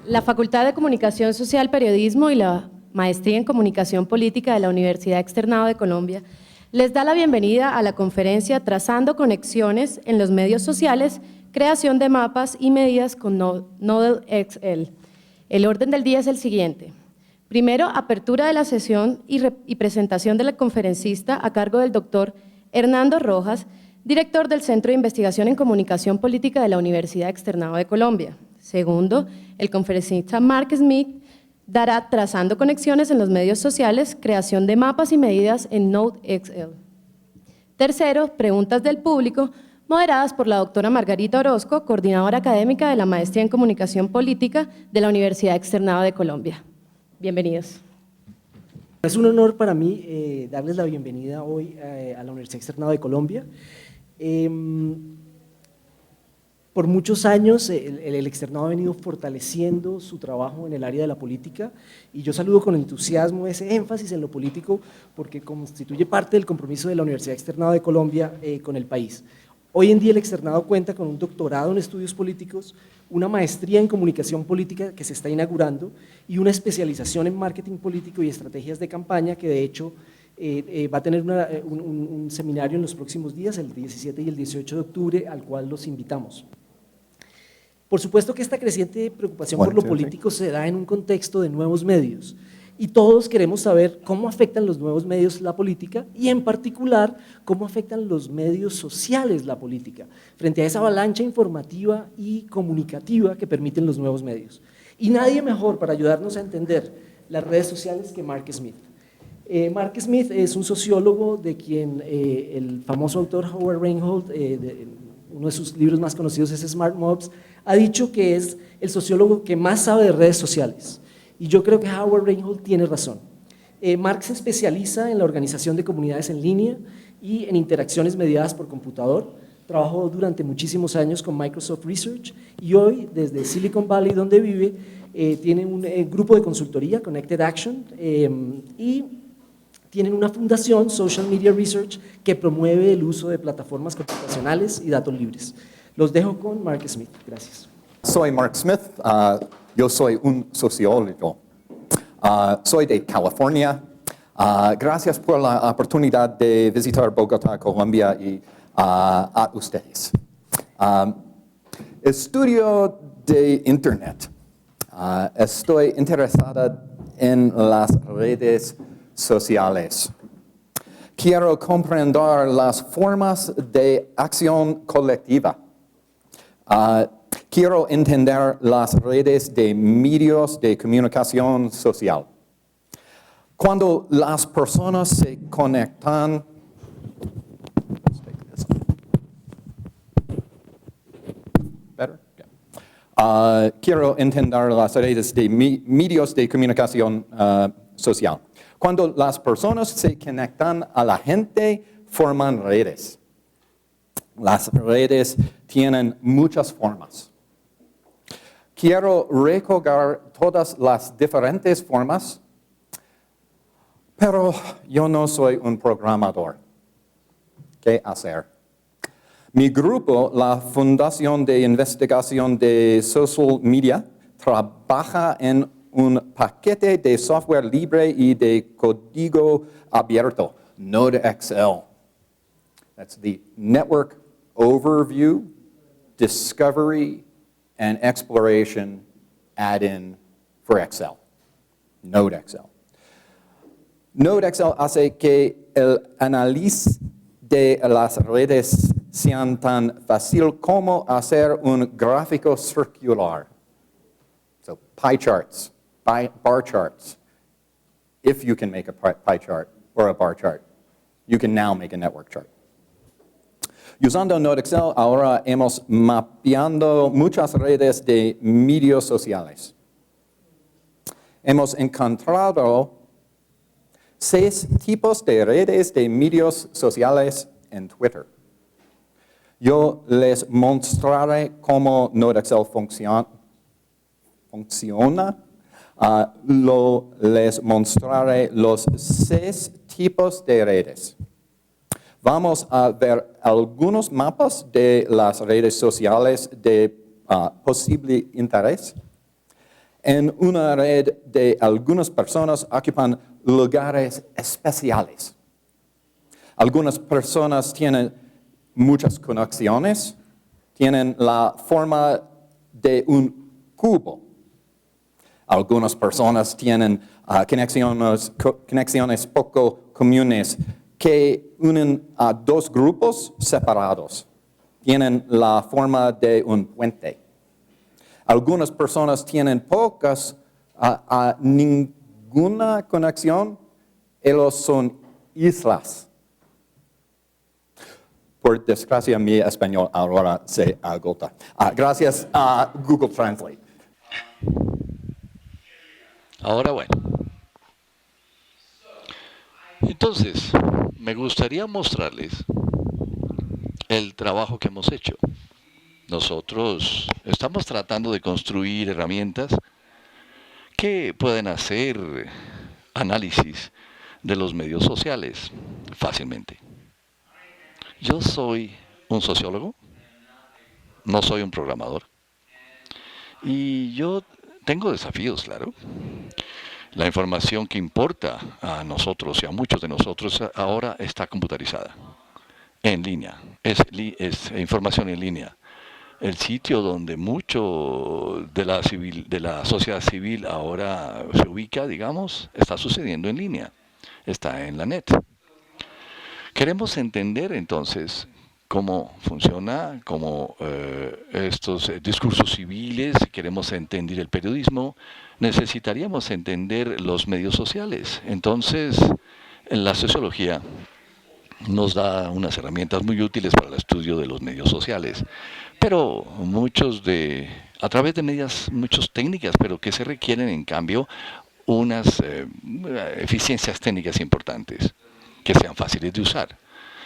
La Facultad de Comunicación Social, Periodismo y la Maestría en Comunicación Política de la Universidad Externado de Colombia les da la bienvenida a la conferencia Trazando conexiones en los medios sociales, creación de mapas y medidas con Node.xl. El orden del día es el siguiente. Primero, apertura de la sesión y presentación de la conferencista a cargo del doctor Hernando Rojas, director del Centro de Investigación en Comunicación Política de la Universidad Externado de Colombia. Segundo, el conferencista Mark Smith dará Trazando conexiones en los medios sociales, creación de mapas y medidas en Node.xl. Tercero, preguntas del público, moderadas por la doctora Margarita Orozco, coordinadora académica de la Maestría en Comunicación Política de la Universidad Externado de Colombia. Bienvenidos. Es un honor para mí darles la bienvenida hoy a la Universidad Externado de Colombia. Por muchos años el externado ha venido fortaleciendo su trabajo en el área de la política y yo saludo con entusiasmo ese énfasis en lo político porque constituye parte del compromiso de la Universidad Externado de Colombia con el país. Hoy en día el externado cuenta con un doctorado en estudios políticos, una maestría en comunicación política que se está inaugurando y una especialización en marketing político y estrategias de campaña que de hecho va a tener un seminario en los próximos días, el 17 y el 18 de octubre, al cual los invitamos. Por supuesto que esta creciente preocupación por lo político se da en un contexto de nuevos medios y todos queremos saber cómo afectan los nuevos medios la política y en particular cómo afectan los medios sociales la política frente a esa avalancha informativa y comunicativa que permiten los nuevos medios. Y nadie mejor para ayudarnos a entender las redes sociales que Mark Smith. Mark Smith es un sociólogo de quien el famoso autor Howard Reinhold, uno de sus libros más conocidos es Smart Mobs, ha dicho que es el sociólogo que más sabe de redes sociales. Y yo creo que Howard Reinhold tiene razón. Mark se especializa en la organización de comunidades en línea y en interacciones mediadas por computador. Trabajó durante muchísimos años con Microsoft Research y hoy, desde Silicon Valley, donde vive, tiene un grupo de consultoría, Connected Action, y tienen una fundación, Social Media Research, que promueve el uso de plataformas computacionales y datos libres. Los dejo con Mark Smith. Gracias. Soy Mark Smith, yo soy un sociólogo. Soy de California. Gracias por la oportunidad de visitar Bogotá, Colombia y a ustedes. Estudio de Internet. Estoy interesada en las redes sociales. Quiero comprender las formas de acción colectiva. Quiero entender las redes de medios de comunicación social. Cuando las personas se conectan, quiero entender las redes de medios de comunicación social. Cuando las personas se conectan a la gente, forman redes. Las redes tienen muchas formas. Quiero recoger todas las diferentes formas, pero yo no soy un programador. ¿Qué hacer? Mi grupo, la Fundación de Investigación de Social Media, trabaja en un paquete de software libre y de código abierto, Node.xl. That's the Network Overview, Discovery, and Exploration add-in for Excel, Node.xl. Node.xl hace que el análisis de las redes sean tan fácil como hacer un gráfico circular. So pie charts, bar charts. If you can make a pie chart or a bar chart, you can now make a network chart. Usando Node.xl, ahora hemos mapeado muchas redes de medios sociales. Hemos encontrado 6 tipos de redes de medios sociales en Twitter. Yo les mostraré cómo Node.xl funciona. Les mostraré los 6 tipos de redes. Vamos a ver algunos mapas de las redes sociales de posible interés. en una red de algunas personas ocupan lugares especiales. Algunas personas tienen muchas conexiones, tienen la forma de un cubo. Algunas personas tienen conexiones poco comunes que unen a dos grupos separados. Tienen la forma de un puente. Algunas personas tienen pocas a ninguna conexión, ellos son islas. Por desgracia, mi español ahora se agota. Gracias a Google Translate. Ahora bueno. Entonces, me gustaría mostrarles el trabajo que hemos hecho. Nosotros estamos tratando de construir herramientas que pueden hacer análisis de los medios sociales fácilmente. Yo soy un sociólogo, no soy un programador. Y yo tengo desafíos, claro. La información que importa a nosotros y a muchos de nosotros ahora está computarizada, en línea, es información en línea. El sitio donde mucho de la sociedad civil ahora se ubica, digamos, está sucediendo en línea, está en la net. Queremos entender entonces cómo funciona, cómo estos discursos civiles, queremos entender el periodismo, necesitaríamos entender los medios sociales. Entonces, la sociología nos da unas herramientas muy útiles para el estudio de los medios sociales, pero a través de muchas técnicas, pero que se requieren en cambio unas eficiencias técnicas importantes, que sean fáciles de usar,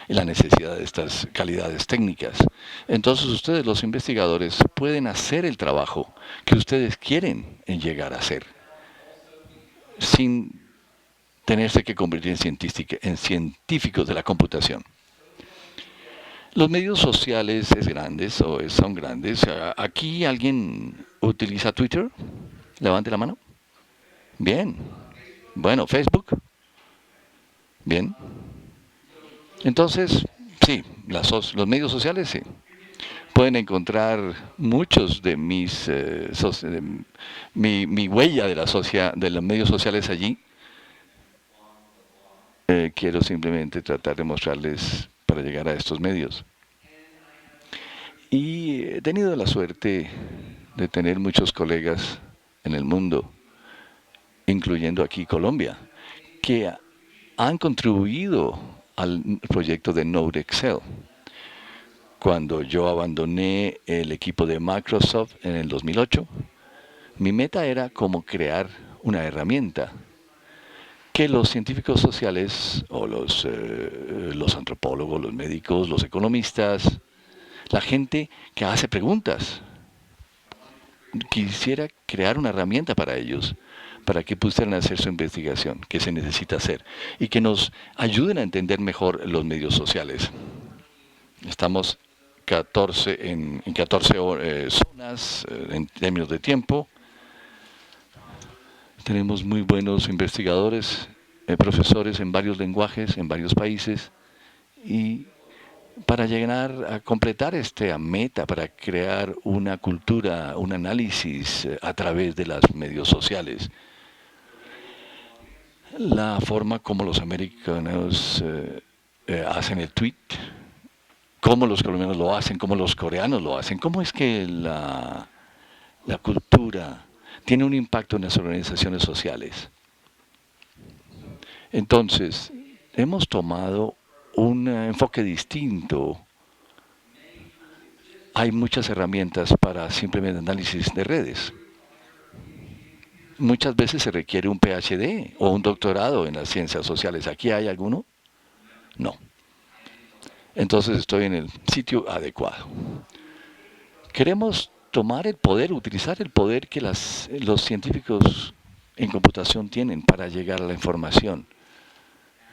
y la necesidad de estas calidades técnicas. Entonces ustedes, los investigadores, pueden hacer el trabajo que ustedes quieren llegar a hacer, sin tenerse que convertir en científicos de la computación. Los medios sociales son grandes. ¿Aquí alguien utiliza Twitter? Levante la mano. Bien. Bueno, Facebook. Bien. Entonces, sí, los medios sociales, sí. Pueden encontrar muchos de mi huella de los medios sociales allí. Quiero simplemente tratar de mostrarles para llegar a estos medios. Y he tenido la suerte de tener muchos colegas en el mundo, incluyendo aquí Colombia, que han contribuido al proyecto de Node Excel. Cuando yo abandoné el equipo de Microsoft en el 2008, mi meta era cómo crear una herramienta que los científicos sociales, o los antropólogos, los médicos, los economistas, la gente que hace preguntas, quisiera crear una herramienta para ellos, para que pudieran hacer su investigación, que se necesita hacer, y que nos ayuden a entender mejor los medios sociales. Estamos en 14 zonas en términos de tiempo. Tenemos muy buenos investigadores, profesores en varios lenguajes, en varios países, y para llegar a completar esta meta, para crear una cultura, un análisis a través de los medios sociales. La forma como los americanos hacen el tweet, cómo los colombianos lo hacen, cómo los coreanos lo hacen, cómo es que la cultura tiene un impacto en las organizaciones sociales. Entonces, hemos tomado un enfoque distinto. Hay muchas herramientas para simplemente análisis de redes. Muchas veces se requiere un PhD o un doctorado en las ciencias sociales. ¿Aquí hay alguno? No. Entonces estoy en el sitio adecuado. Queremos tomar el poder, utilizar el poder que los científicos en computación tienen para llegar a la información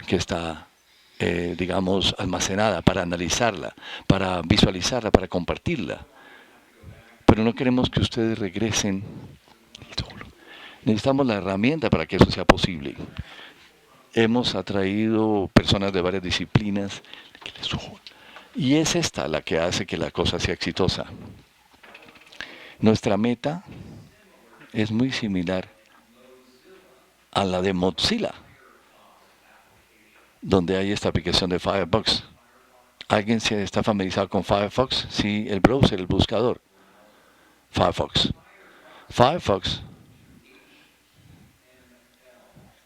que está, digamos, almacenada, para analizarla, para visualizarla, para compartirla. Pero no queremos que ustedes regresen Necesitamos la herramienta para que eso sea posible. Hemos atraído personas de varias disciplinas y es esta la que hace que la cosa sea exitosa. Nuestra meta es muy similar a la de Mozilla, donde hay esta aplicación de Firefox. ¿Alguien se está familiarizado con Firefox? Sí, el browser, el buscador. Firefox. Firefox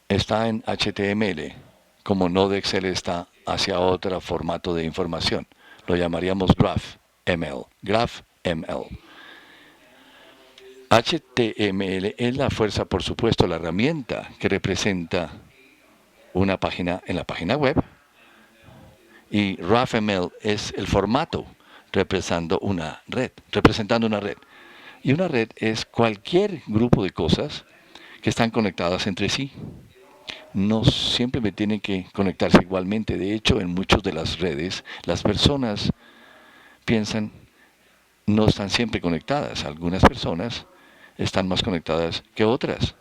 está en HTML, como Node Excel está hacia otro formato de información. Lo llamaríamos GraphML. GraphML. HTML es la fuerza, por supuesto, la herramienta que representa una página en la página web. Y GraphML es el formato representando una red. Y una red es cualquier grupo de cosas que están conectadas entre sí. No siempre me tienen que conectarse igualmente. De hecho, en muchas de las redes, las personas piensan no están siempre conectadas. Algunas personas están más conectadas que otras.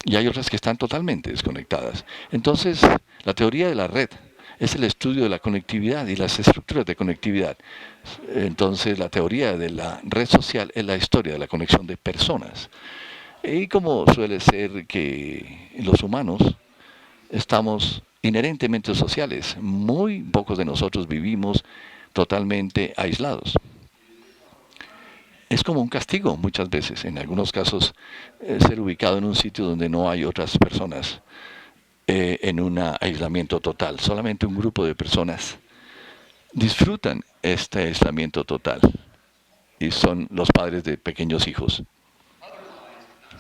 Y hay otras que están totalmente desconectadas. Entonces, la teoría de la red es el estudio de la conectividad y las estructuras de conectividad. Entonces, la teoría de la red social es la historia de la conexión de personas. Y como suele ser que los humanos estamos inherentemente sociales, muy pocos de nosotros vivimos totalmente aislados. Es como un castigo muchas veces, en algunos casos, ser ubicado en un sitio donde no hay otras personas, en un aislamiento total. Solamente un grupo de personas disfrutan este aislamiento total y son los padres de pequeños hijos.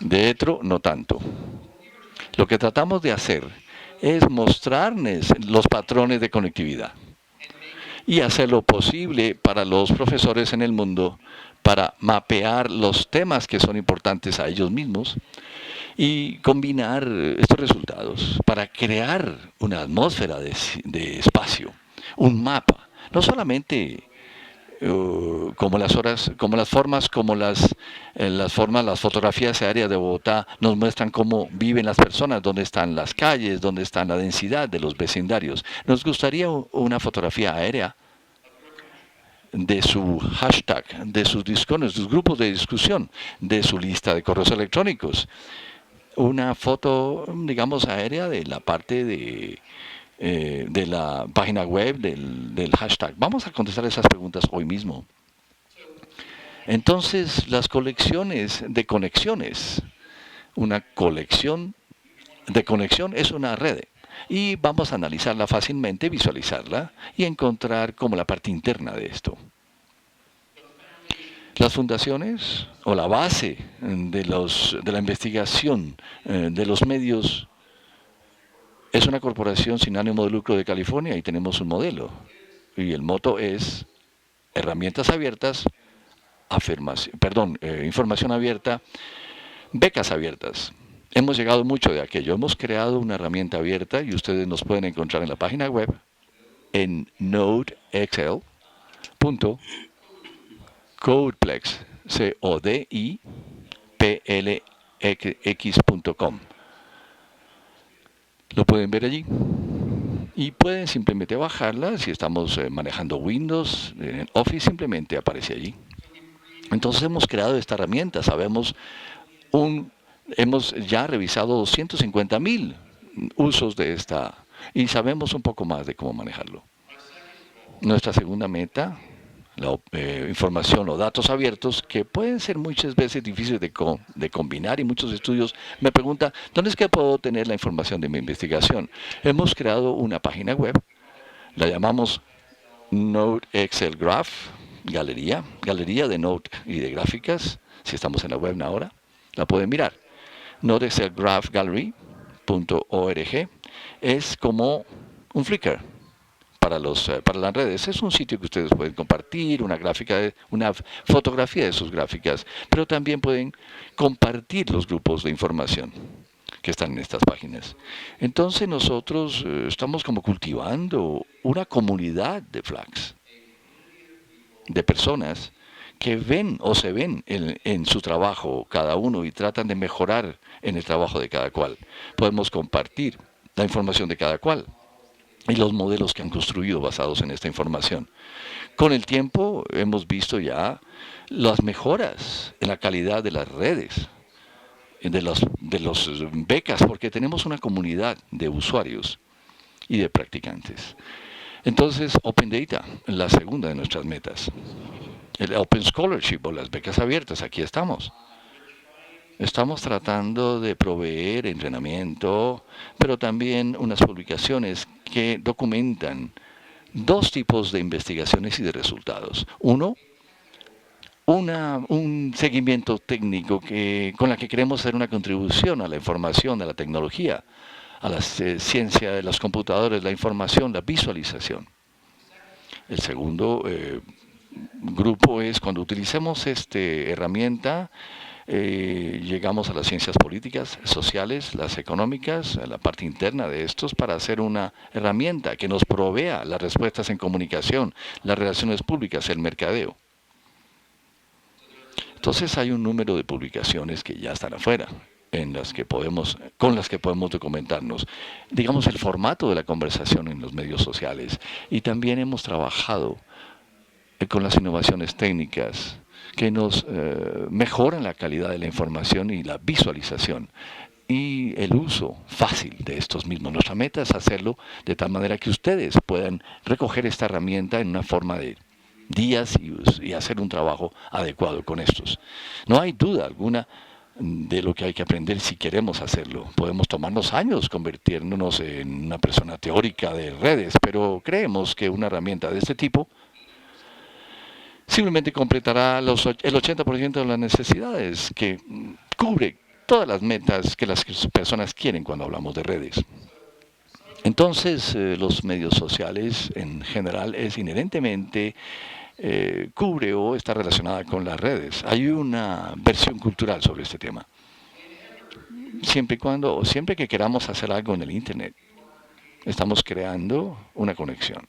De hecho, no tanto. Lo que tratamos de hacer es mostrarles los patrones de conectividad y hacer lo posible para los profesores en el mundo para mapear los temas que son importantes a ellos mismos y combinar estos resultados para crear una atmósfera de espacio, un mapa, no solamente como las fotografías aéreas de Bogotá nos muestran cómo viven las personas, dónde están las calles, dónde está la densidad de los vecindarios. Nos gustaría una fotografía aérea de su hashtag, de sus discones, sus grupos de discusión, de su lista de correos electrónicos. Una foto, digamos, aérea de la parte de la página web, del hashtag. Vamos a contestar esas preguntas hoy mismo. Entonces, las colecciones de conexiones. Una colección de conexión es una red. Y vamos a analizarla fácilmente, visualizarla y encontrar como la parte interna de esto. Las fundaciones o la base de la investigación de los medios es una corporación sin ánimo de lucro de California y tenemos un modelo. Y el moto es herramientas abiertas, información abierta, becas abiertas. Hemos llegado mucho de aquello. Hemos creado una herramienta abierta y ustedes nos pueden encontrar en la página web en nodexl.codeplex, CODIPLX.com. Lo pueden ver allí. Y pueden simplemente bajarla. Si estamos manejando Windows, en Office simplemente aparece allí. Entonces hemos creado esta herramienta. Hemos ya revisado 250,000 usos de esta y sabemos un poco más de cómo manejarlo. Nuestra segunda meta, la información o datos abiertos, que pueden ser muchas veces difíciles de combinar, y muchos estudios me preguntan, ¿dónde es que puedo tener la información de mi investigación? Hemos creado una página web, la llamamos Node Excel Graph, galería de Node y de gráficas. Si estamos en la web ahora, la pueden mirar. NodeXLGraphGallery.org es como un Flickr para las redes. Es un sitio que ustedes pueden compartir una fotografía de sus gráficas, pero también pueden compartir los grupos de información que están en estas páginas. Entonces nosotros estamos como cultivando una comunidad de Flags, de personas que ven o se ven en su trabajo cada uno y tratan de mejorar en el trabajo de cada cual. Podemos compartir la información de cada cual y los modelos que han construido basados en esta información. Con el tiempo hemos visto ya las mejoras en la calidad de las redes, de los becas, porque tenemos una comunidad de usuarios y de practicantes. Entonces, Open Data, la segunda de nuestras metas. El Open Scholarship o las becas abiertas, aquí estamos. Estamos tratando de proveer entrenamiento, pero también unas publicaciones que documentan dos tipos de investigaciones y de resultados. Uno, un seguimiento técnico con la que queremos hacer una contribución a la información, a la tecnología, a la ciencia de los computadores, la información, la visualización. El segundo grupo es cuando utilicemos esta herramienta, llegamos a las ciencias políticas, sociales, las económicas, a la parte interna de estos para hacer una herramienta que nos provea las respuestas en comunicación, las relaciones públicas, el mercadeo. Entonces hay un número de publicaciones que ya están afuera, con las que podemos documentarnos. Digamos el formato de la conversación en los medios sociales. Y también hemos trabajado con las innovaciones técnicas que nos mejoran la calidad de la información y la visualización y el uso fácil de estos mismos. Nuestra meta es hacerlo de tal manera que ustedes puedan recoger esta herramienta en una forma de días y hacer un trabajo adecuado con estos. No hay duda alguna de lo que hay que aprender si queremos hacerlo. Podemos tomarnos años convirtiéndonos en una persona teórica de redes, pero creemos que una herramienta de este tipo simplemente completará el 80% de las necesidades, que cubre todas las metas que las personas quieren cuando hablamos de redes. Entonces, los medios sociales en general es inherentemente cubre o está relacionada con las redes. Hay una versión cultural sobre este tema. Siempre que queramos hacer algo en el Internet, estamos creando una conexión.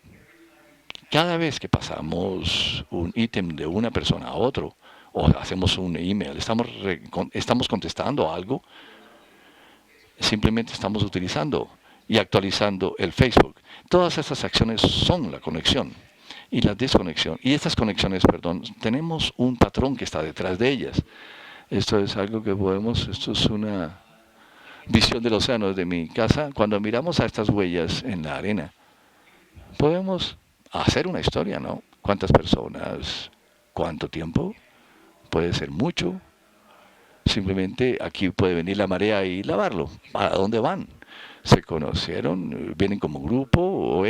Cada vez que pasamos un ítem de una persona a otro, o hacemos un email, estamos contestando algo, simplemente estamos utilizando y actualizando el Facebook. Todas estas acciones son la conexión y la desconexión. Y estas conexiones, tenemos un patrón que está detrás de ellas. Esto es algo que esto es una visión del océano desde mi casa. Cuando miramos a estas huellas en la arena, podemos hacer una historia, ¿no? ¿Cuántas personas? ¿Cuánto tiempo? Puede ser mucho. Simplemente aquí puede venir la marea y lavarlo. ¿A dónde van? ¿Se conocieron? ¿Vienen como grupo? ¿O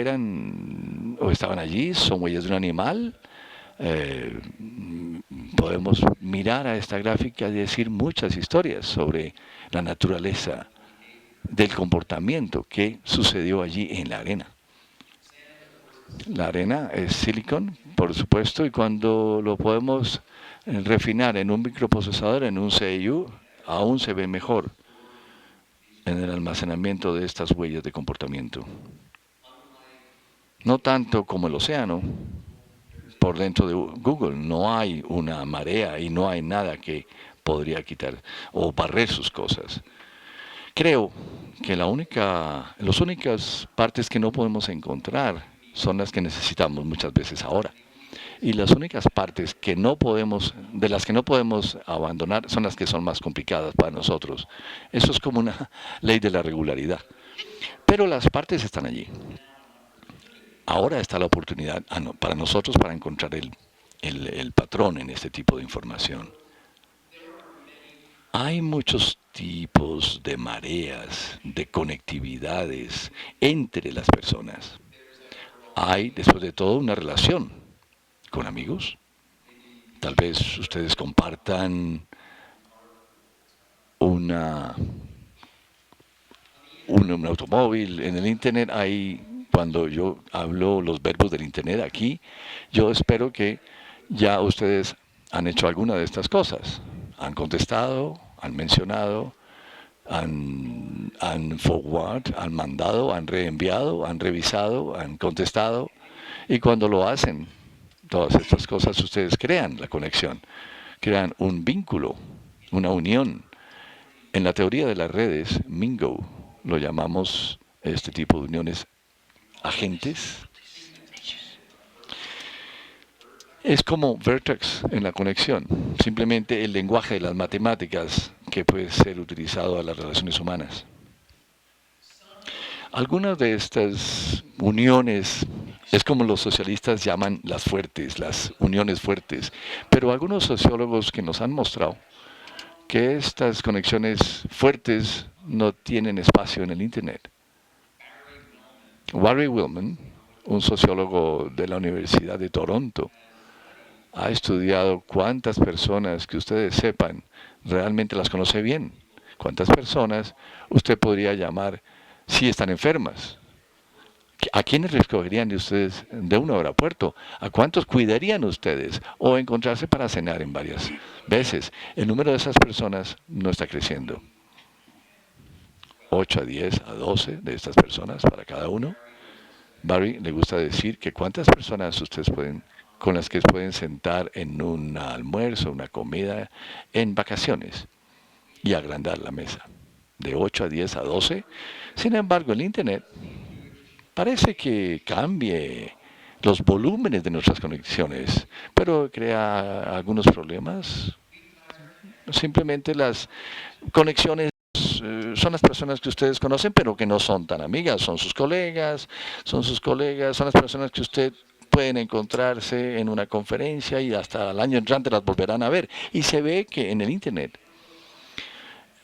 estaban allí? ¿Son huellas de un animal? Podemos mirar a esta gráfica y decir muchas historias sobre la naturaleza del comportamiento que sucedió allí en la arena. La arena es silicon, por supuesto, y cuando lo podemos refinar en un microprocesador, en un CPU, aún se ve mejor en el almacenamiento de estas huellas de comportamiento. No tanto como el océano, por dentro de Google no hay una marea y no hay nada que podría quitar o barrer sus cosas. Creo que las únicas partes que no podemos encontrar son las que necesitamos muchas veces ahora. Y las únicas partes de las que no podemos abandonar son las que son más complicadas para nosotros. Eso es como una ley de la regularidad. Pero las partes están allí. Ahora está la oportunidad para nosotros para encontrar el patrón en este tipo de información. Hay muchos tipos de mareas, de conectividades entre las personas. Hay, después de todo, una relación con amigos. Tal vez ustedes compartan un automóvil en el Internet. Cuando yo hablo los verbos del Internet aquí, yo espero que ya ustedes han hecho alguna de estas cosas. Han contestado, han mencionado, han forward, han mandado, han reenviado, han revisado, han contestado. Y cuando lo hacen, todas estas cosas, ustedes crean la conexión, crean un vínculo, una unión. En la teoría de las redes, Mingo, lo llamamos este tipo de uniones agentes. Es como vertex en la conexión, simplemente el lenguaje de las matemáticas que puede ser utilizado a las relaciones humanas. Algunas de estas uniones es como los socialistas llaman las fuertes, las uniones fuertes, pero algunos sociólogos que nos han mostrado que estas conexiones fuertes no tienen espacio en el Internet. Barry Willman, un sociólogo de la Universidad de Toronto, ha estudiado cuántas personas que ustedes sepan realmente las conoce bien. Cuántas personas usted podría llamar si están enfermas. ¿A quiénes les cogerían de ustedes de un aeropuerto? ¿A cuántos cuidarían ustedes? O encontrarse para cenar en varias veces. El número de esas personas no está creciendo. 8 a 10 a 12 de estas personas para cada uno. Barry le gusta decir que cuántas personas ustedes con las que pueden sentar en un almuerzo, una comida, en vacaciones y agrandar la mesa. De 8 a 10 a 12. Sin embargo, el Internet parece que cambie los volúmenes de nuestras conexiones, pero crea algunos problemas. Simplemente las conexiones son las personas que ustedes conocen, pero que no son tan amigas, son sus colegas, son las personas que usted pueden encontrarse en una conferencia y hasta el año entrante las volverán a ver. Y se ve que en el Internet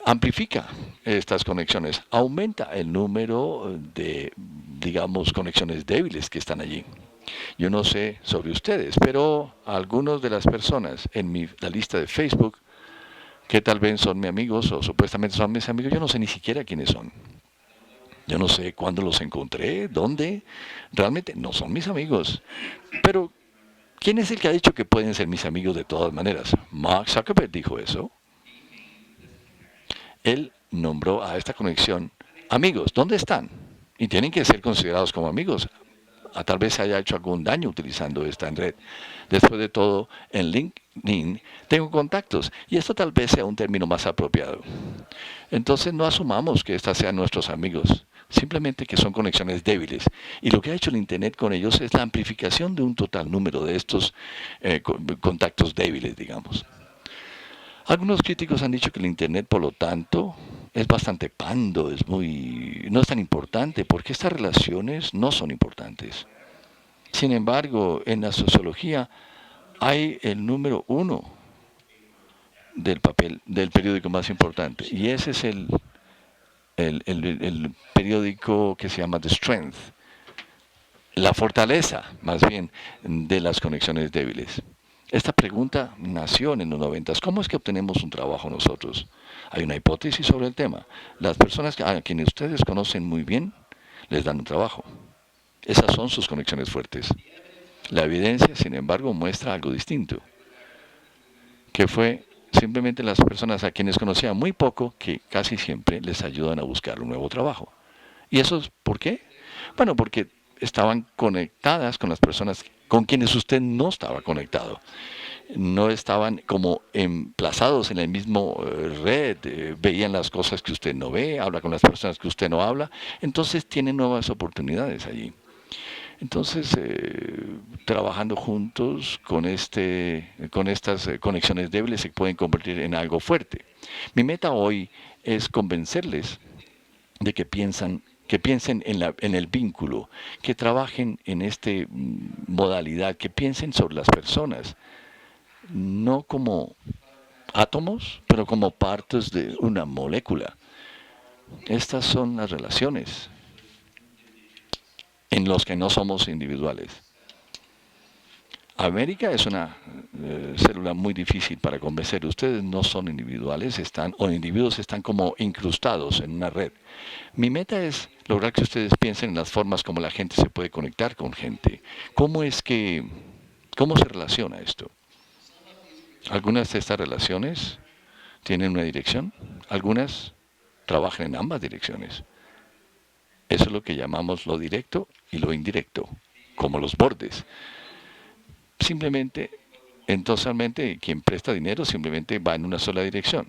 amplifica estas conexiones, aumenta el número de, digamos, conexiones débiles que están allí. Yo no sé sobre ustedes, pero algunos de las personas en la lista de Facebook, que tal vez son mis amigos o supuestamente son mis amigos, yo no sé ni siquiera quiénes son. Yo no sé cuándo los encontré, dónde. Realmente no son mis amigos. Pero, ¿quién es el que ha dicho que pueden ser mis amigos de todas maneras? Mark Zuckerberg dijo eso. Él nombró a esta conexión amigos. ¿Dónde están? Y tienen que ser considerados como amigos. Tal vez se haya hecho algún daño utilizando esta red. Después de todo, en LinkedIn tengo contactos y esto tal vez sea un término más apropiado. Entonces no asumamos que estas sean nuestros amigos, simplemente que son conexiones débiles. Y lo que ha hecho el Internet con ellos es la amplificación de un total número de estos contactos débiles, digamos. Algunos críticos han dicho que el Internet, por lo tanto, es bastante pando, no es tan importante, porque estas relaciones no son importantes. Sin embargo, en la sociología hay el número 1 del periódico más importante, y ese es el periódico que se llama The Strength, la fortaleza, más bien, de las conexiones débiles. Esta pregunta nació en los 90. ¿Cómo es que obtenemos un trabajo nosotros? Hay una hipótesis sobre el tema. Las personas a quienes ustedes conocen muy bien, les dan un trabajo. Esas son sus conexiones fuertes. La evidencia, sin embargo, muestra algo distinto, que fue simplemente las personas a quienes conocían muy poco, que casi siempre les ayudan a buscar un nuevo trabajo. ¿Y eso es por qué? Bueno, porque estaban conectadas con las personas con quienes usted no estaba conectado. No estaban como emplazados en la misma red, veían las cosas que usted no ve, habla con las personas que usted no habla, entonces tienen nuevas oportunidades allí. Entonces, trabajando juntos con estas conexiones débiles se pueden convertir en algo fuerte. Mi meta hoy es convencerles de que piensen en el vínculo, que trabajen en esta modalidad, que piensen sobre las personas, no como átomos, pero como partes de una molécula. Estas son las relaciones en las que no somos individuales. América es una célula muy difícil para convencer. Ustedes no son individuales, individuos están como incrustados en una red. Mi meta es lograr que ustedes piensen en las formas como la gente se puede conectar con gente. ¿Cómo se relaciona esto? Algunas de estas relaciones tienen una dirección, algunas trabajan en ambas direcciones. Eso es lo que llamamos lo directo y lo indirecto, como los bordes. simplemente, entonces quien presta dinero simplemente va en una sola dirección.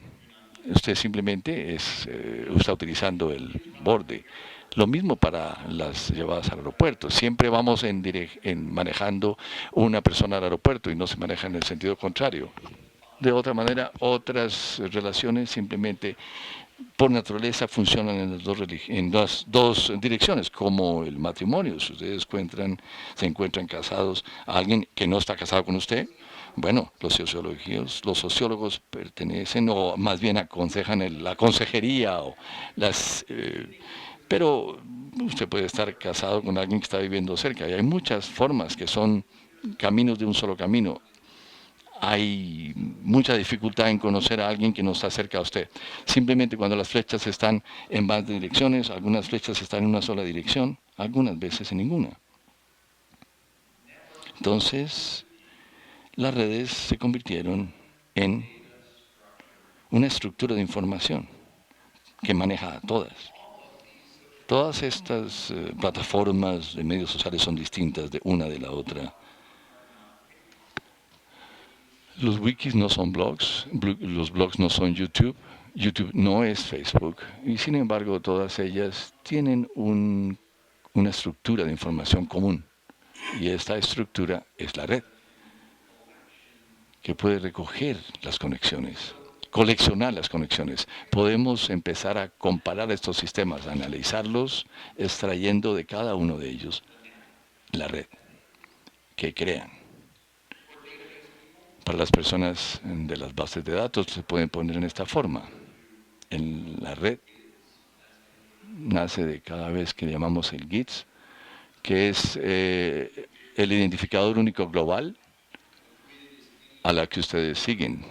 Usted simplemente está utilizando el borde. Lo mismo para las llevadas al aeropuerto. Siempre vamos manejando una persona al aeropuerto y no se maneja en el sentido contrario. De otra manera, otras relaciones simplemente por naturaleza funcionan en las dos direcciones, como el matrimonio. Si ustedes se encuentran casados a alguien que no está casado con usted, bueno, los sociólogos pertenecen o más bien aconsejan la consejería o pero usted puede estar casado con alguien que está viviendo cerca y hay muchas formas que son caminos de un solo camino. Hay mucha dificultad en conocer a alguien que no está cerca a usted. Simplemente cuando las flechas están en varias direcciones, algunas flechas están en una sola dirección, algunas veces en ninguna. Entonces, las redes se convirtieron en una estructura de información que maneja a todas. Todas estas plataformas de medios sociales son distintas de una de la otra. Los wikis no son blogs, los blogs no son YouTube, YouTube no es Facebook, y sin embargo todas ellas tienen una estructura de información común, y esta estructura es la red, que puede recoger las conexiones, coleccionar las conexiones. Podemos empezar a comparar estos sistemas, a analizarlos, extrayendo de cada uno de ellos la red que crean. Para las personas de las bases de datos se pueden poner en esta forma. La red nace de cada vez que llamamos el GITS, que es el identificador único global a la que ustedes siguen.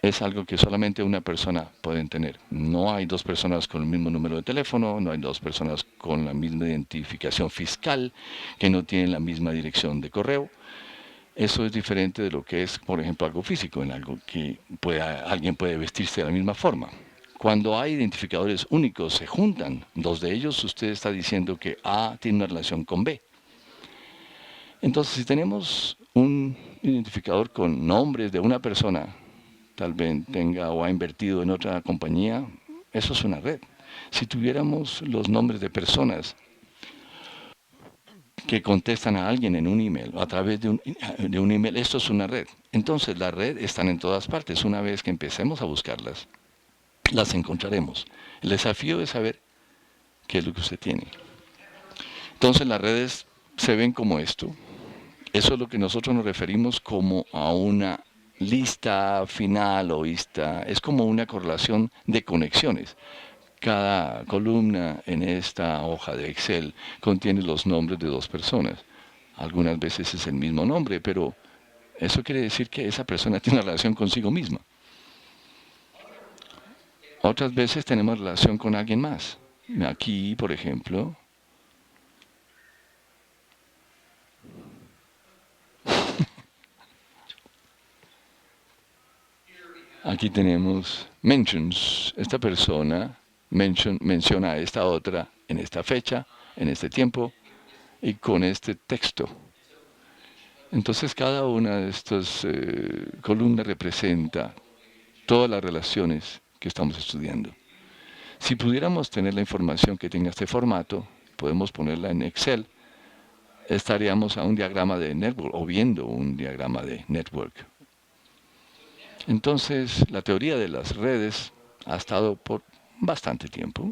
Es algo que solamente una persona puede tener. No hay dos personas con el mismo número de teléfono, no hay dos personas con la misma identificación fiscal, que no tienen la misma dirección de correo. Eso es diferente de lo que es, por ejemplo, algo físico, en algo que alguien puede vestirse de la misma forma. Cuando hay identificadores únicos, se juntan dos de ellos, usted está diciendo que A tiene una relación con B. Entonces, si tenemos un identificador con nombres de una persona, tal vez tenga o ha invertido en otra compañía, eso es una red. Si tuviéramos los nombres de personas que contestan a alguien en un email, a través de un email, esto es una red. Entonces, la red están en todas partes. Una vez que empecemos a buscarlas, las encontraremos. El desafío es saber qué es lo que usted tiene. Entonces, las redes se ven como esto. Eso es lo que nosotros nos referimos como a una lista final o lista. Es como una correlación de conexiones. Cada columna en esta hoja de Excel contiene los nombres de dos personas. Algunas veces es el mismo nombre, pero eso quiere decir que esa persona tiene una relación consigo misma. Otras veces tenemos relación con alguien más. Aquí, por ejemplo, aquí tenemos mentions. Esta persona menciona a esta otra en esta fecha, en este tiempo y con este texto. Entonces cada una de estas columnas representa todas las relaciones que estamos estudiando. Si pudiéramos tener la información que tenga este formato, podemos ponerla en Excel, estaríamos a un diagrama de network o viendo un diagrama de network. Entonces, la teoría de las redes ha estado por bastante tiempo.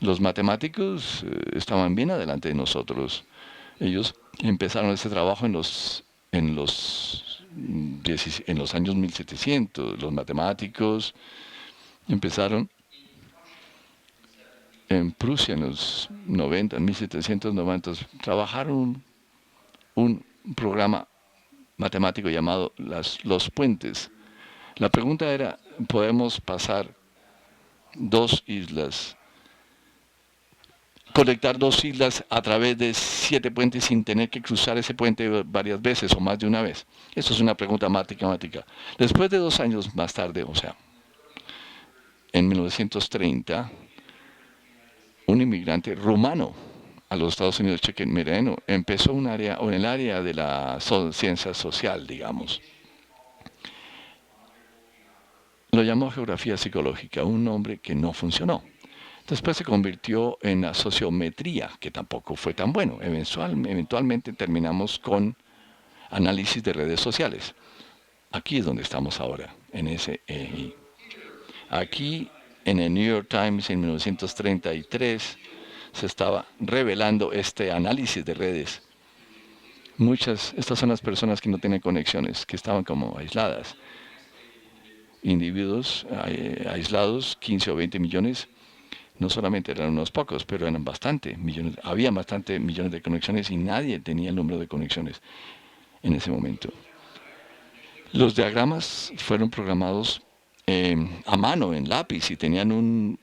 Los matemáticos estaban bien adelante de nosotros. Ellos empezaron este trabajo en los años 1700. Los matemáticos empezaron en Prusia en los 1790. Trabajaron un programa matemático llamado los puentes. La pregunta era, ¿podemos pasar conectar dos islas a través de 7 puentes sin tener que cruzar ese puente varias veces o más de una vez? Eso es una pregunta matemática. Después de 2 años más tarde, o sea, en 1930, un inmigrante rumano a los Estados Unidos, chequen, miren, empezó un área, o en el área de la ciencia social, digamos. Lo llamó geografía psicológica, un nombre que no funcionó. Después se convirtió en la sociometría, que tampoco fue tan bueno. Eventualmente terminamos con análisis de redes sociales. Aquí es donde estamos ahora, en ese EI. Aquí, en el New York Times, en 1933, se estaba revelando este análisis de redes. Estas son las personas que no tienen conexiones, que estaban como aisladas. Individuos aislados, 15 o 20 millones, no solamente eran unos pocos, pero eran millones, había bastante millones de conexiones y nadie tenía el número de conexiones en ese momento. Los diagramas fueron programados a mano, en lápiz, y tenían un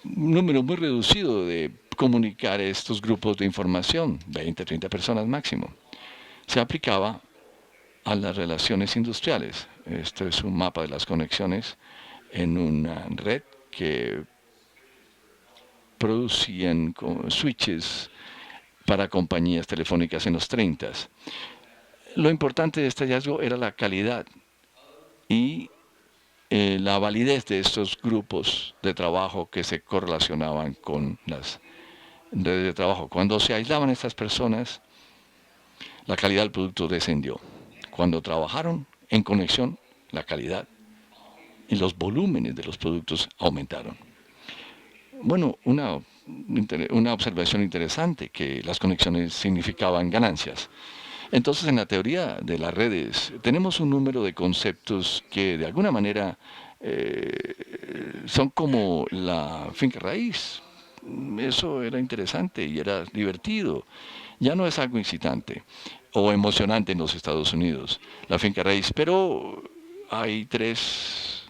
número muy reducido de comunicar estos grupos de información, 20, 30 personas máximo. Se aplicaba a las relaciones industriales. Esto es un mapa de las conexiones en una red que producían switches para compañías telefónicas en los 30. Lo importante de este hallazgo era la calidad y la validez de estos grupos de trabajo que se correlacionaban con las redes de trabajo. Cuando se aislaban estas personas, la calidad del producto descendió. Cuando trabajaron en conexión, la calidad y los volúmenes de los productos aumentaron. Bueno, una observación interesante, que las conexiones significaban ganancias. Entonces, en la teoría de las redes, tenemos un número de conceptos que de alguna manera son como la finca raíz. Eso era interesante y era divertido. Ya no es algo incitante o emocionante en los Estados Unidos, la finca raíz, pero hay 3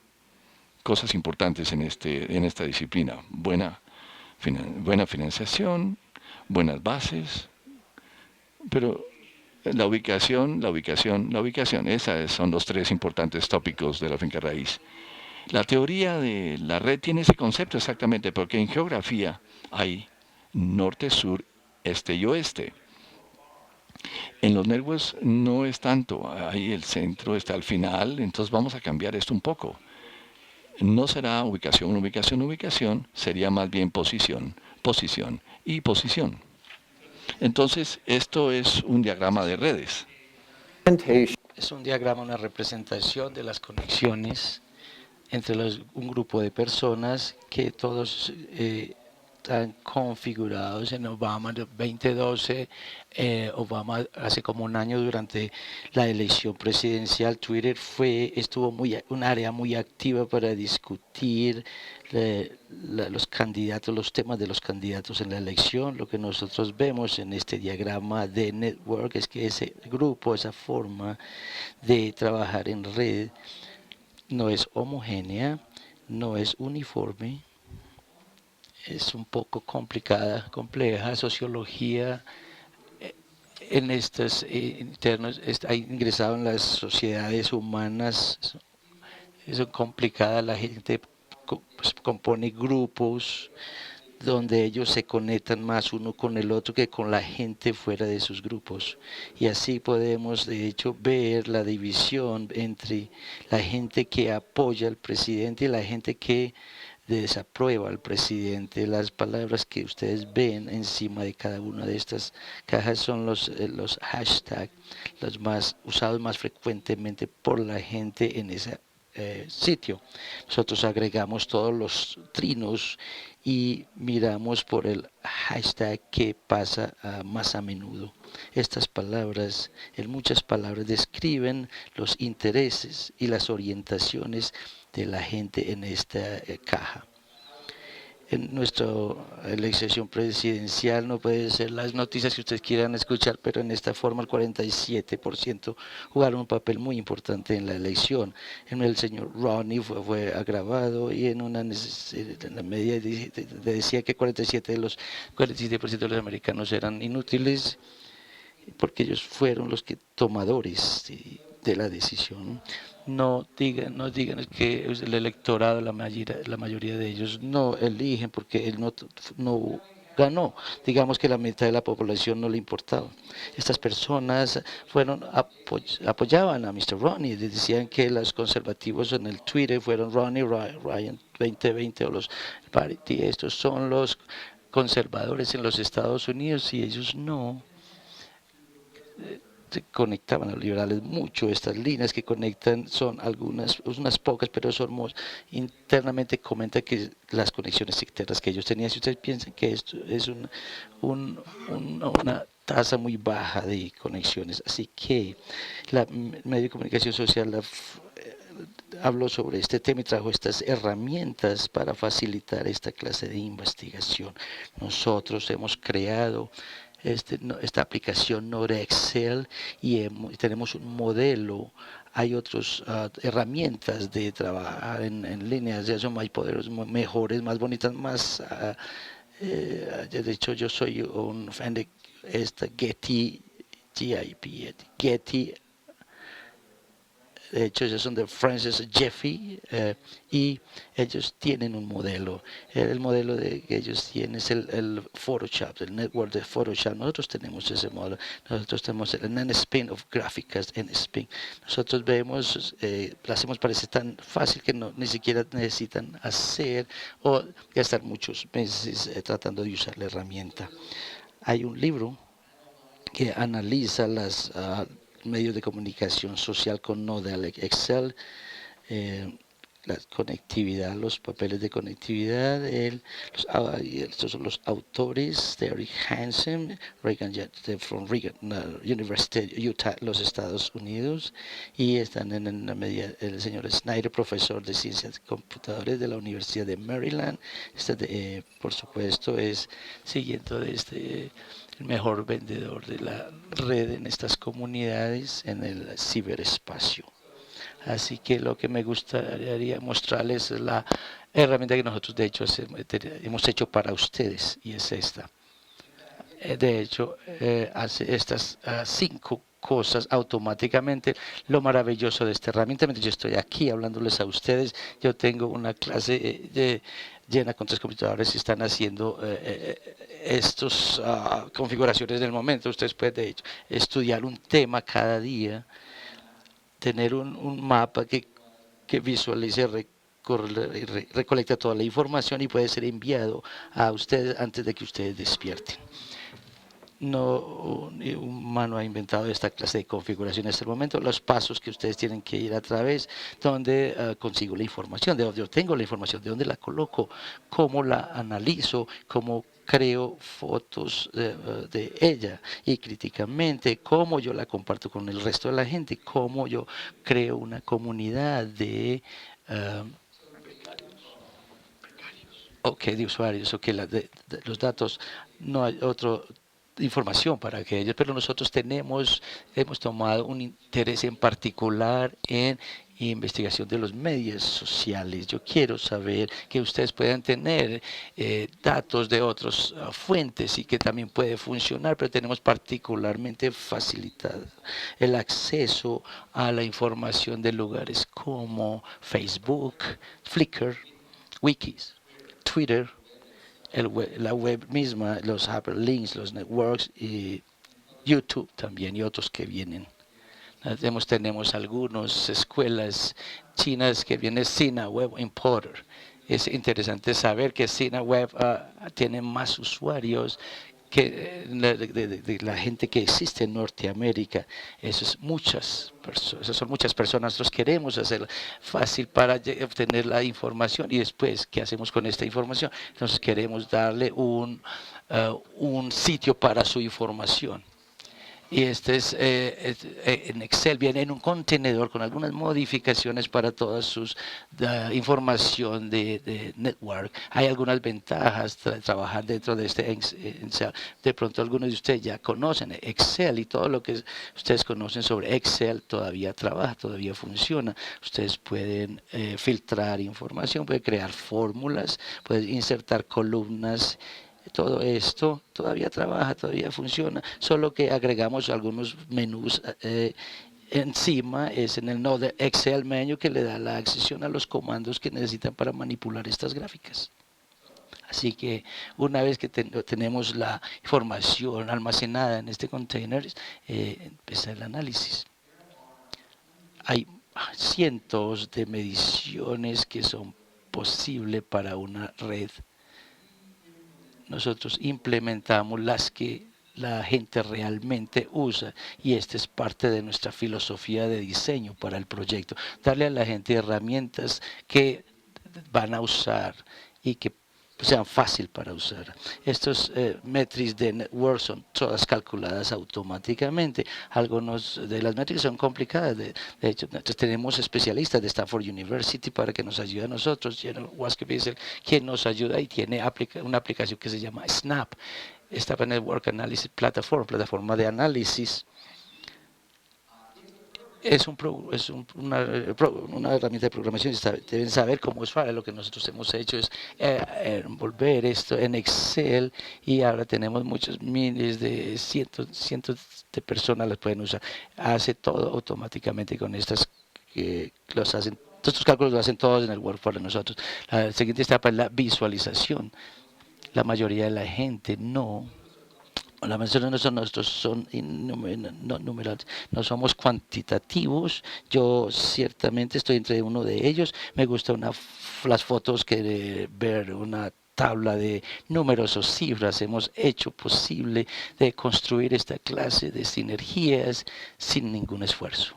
cosas importantes en esta disciplina: buena financiación, buenas bases, pero la ubicación. Esos son los 3 importantes tópicos de la finca raíz. La teoría de la red tiene ese concepto exactamente, porque en geografía hay norte, sur, este y oeste. En los networks no es tanto, ahí el centro está al final, entonces vamos a cambiar esto un poco. No será ubicación, sería más bien posición y posición. Entonces, esto es un diagrama de redes. Es un diagrama, una representación de las conexiones entre un grupo de personas que todos están configurados en Obama 2012. Obama hace como un año, durante la elección presidencial, Twitter estuvo un área muy activa para discutir los candidatos, los temas de los candidatos en la elección. Lo que nosotros vemos en este diagrama de network es que ese grupo, esa forma de trabajar en red, no es homogénea, no es uniforme, es un poco compleja. Sociología en estos internos ha ingresado en las sociedades humanas, es complicada. La gente pues compone grupos donde ellos se conectan más uno con el otro que con la gente fuera de sus grupos. Y así podemos, de hecho, ver la división entre la gente que apoya al presidente y la gente que desaprueba al presidente. Las palabras que ustedes ven encima de cada una de estas cajas son los hashtags, los más usados más frecuentemente por la gente en ese sitio. Nosotros agregamos todos los trinos y miramos por el hashtag que pasa más a menudo. Estas palabras, en muchas palabras, describen los intereses y las orientaciones de la gente en esta caja. En nuestra elección presidencial no puede ser las noticias que ustedes quieran escuchar, pero en esta forma el 47% jugaron un papel muy importante en la elección. El señor Romney fue agravado y en la media decía que 47% de los americanos eran inútiles porque ellos fueron los tomadores de la decisión. No digan que el electorado, la mayoría de ellos no eligen, porque él no ganó. Digamos que la mitad de la población no le importaba. Estas personas apoyaban a Mr. Romney, decían que los conservativos en el Twitter fueron Romney, Ryan 2020 o los Party, estos son los conservadores en los Estados Unidos y ellos no. Se conectaban a los liberales mucho. Estas líneas que conectan son unas pocas, pero internamente comentan que las conexiones externas que ellos tenían, si ustedes piensan que esto es una tasa muy baja de conexiones, así que la medio de comunicación social habló sobre este tema y trajo estas herramientas para facilitar esta clase de investigación. Nosotros hemos creado esta aplicación Node Excel y tenemos un modelo. Hay otras herramientas de trabajar en línea, ya son más poderosas, mejores, más bonitas, más... de hecho, yo soy un fan de esta Getty, Getty. De hecho, ellos son de Francis Jeffy y ellos tienen un modelo. El modelo que ellos tienen es el Photoshop, el network de Photoshop. Nosotros tenemos ese modelo. Nosotros tenemos el NanSpin of gráficas en Spin. Nosotros vemos, lo hacemos parecer tan fácil que ni siquiera necesitan hacer o gastar muchos meses tratando de usar la herramienta. Hay un libro que analiza las medios de comunicación social con Node Excel, la conectividad, los papeles de conectividad. Estos son los autores: Derek Hansen, from Reagan University, Utah, los Estados Unidos, y están en la media el señor Snyder, profesor de ciencias de computadores de la Universidad de Maryland. Por supuesto, es siguiendo el mejor vendedor de la red en estas comunidades en el ciberespacio. Así que lo que me gustaría mostrarles es la herramienta que nosotros de hecho hemos hecho para ustedes, y es esta. De hecho, hace estas 5 cosas automáticamente. Lo maravilloso de esta herramienta, mientras yo estoy aquí hablándoles a ustedes, yo tengo una clase llena con 3 computadores y están haciendo estas configuraciones del momento. Ustedes pueden de hecho estudiar un tema cada día, tener un mapa que visualice, recolecta toda la información y puede ser enviado a ustedes antes de que ustedes despierten. No un humano ha inventado esta clase de configuración en este momento. Los pasos que ustedes tienen que ir a través, donde consigo la información, de dónde obtengo la información, de dónde la coloco, cómo la analizo, cómo creo fotos de ella, y críticamente cómo yo la comparto con el resto de la gente, cómo yo creo una comunidad de usuarios, los datos, no hay otra información para aquellos, pero nosotros hemos tomado un interés en particular en investigación de los medios sociales. Yo quiero saber que ustedes puedan tener datos de otras fuentes y que también puede funcionar, pero tenemos particularmente facilitado el acceso a la información de lugares como Facebook, Flickr, Wikis, Twitter, la web misma, los hyperlinks, los networks, y YouTube también, y otros que vienen. Tenemos algunas escuelas chinas que vienen Sina Web Importer. Es interesante saber que Sina Web tiene más usuarios que de la gente que existe en Norteamérica. Esas son muchas personas. Nosotros queremos hacer fácil para obtener la información, y después, ¿qué hacemos con esta información? Entonces queremos darle un sitio para su información. Y en Excel viene en un contenedor con algunas modificaciones para toda su información de network. Hay algunas ventajas de trabajar dentro de este Excel. De pronto algunos de ustedes ya conocen Excel, y todo lo que ustedes conocen sobre Excel todavía trabaja, todavía funciona. Ustedes pueden filtrar información, pueden crear fórmulas, pueden insertar columnas. Todo esto todavía trabaja, todavía funciona, solo que agregamos algunos menús encima. Es en el Node Excel Menu que le da la accesión a los comandos que necesitan para manipular estas gráficas. Así que una vez que tenemos la información almacenada en este container, empieza el análisis. Hay cientos de mediciones que son posibles para una red. Nosotros implementamos las que la gente realmente usa y esta es parte de nuestra filosofía de diseño para el proyecto. Darle a la gente herramientas que van a usar y que sean fácil para usar. Estos métricas de network son todas calculadas automáticamente. Algunas de las métricas son complicadas. De hecho, nosotros tenemos especialistas de Stanford University para que nos ayuden a nosotros. Jenner Waskeby es quien nos ayuda y tiene una aplicación que se llama Snap. Esta Network Analysis plataforma de análisis. Es una herramienta de programación. Deben saber cómo es para lo que nosotros hemos hecho es envolver esto en Excel y ahora tenemos muchos miles de cientos de personas las pueden usar. Hace todo automáticamente con estas que los hacen. Estos cálculos los hacen todos en el Word para nosotros. La siguiente etapa es la visualización. La mayoría de la gente no. La mayoría de nosotros son numerados, no somos cuantitativos. Yo ciertamente estoy entre uno de ellos. Me gusta las fotos que ver una tabla de números o cifras. Hemos hecho posible de construir esta clase de sinergias sin ningún esfuerzo.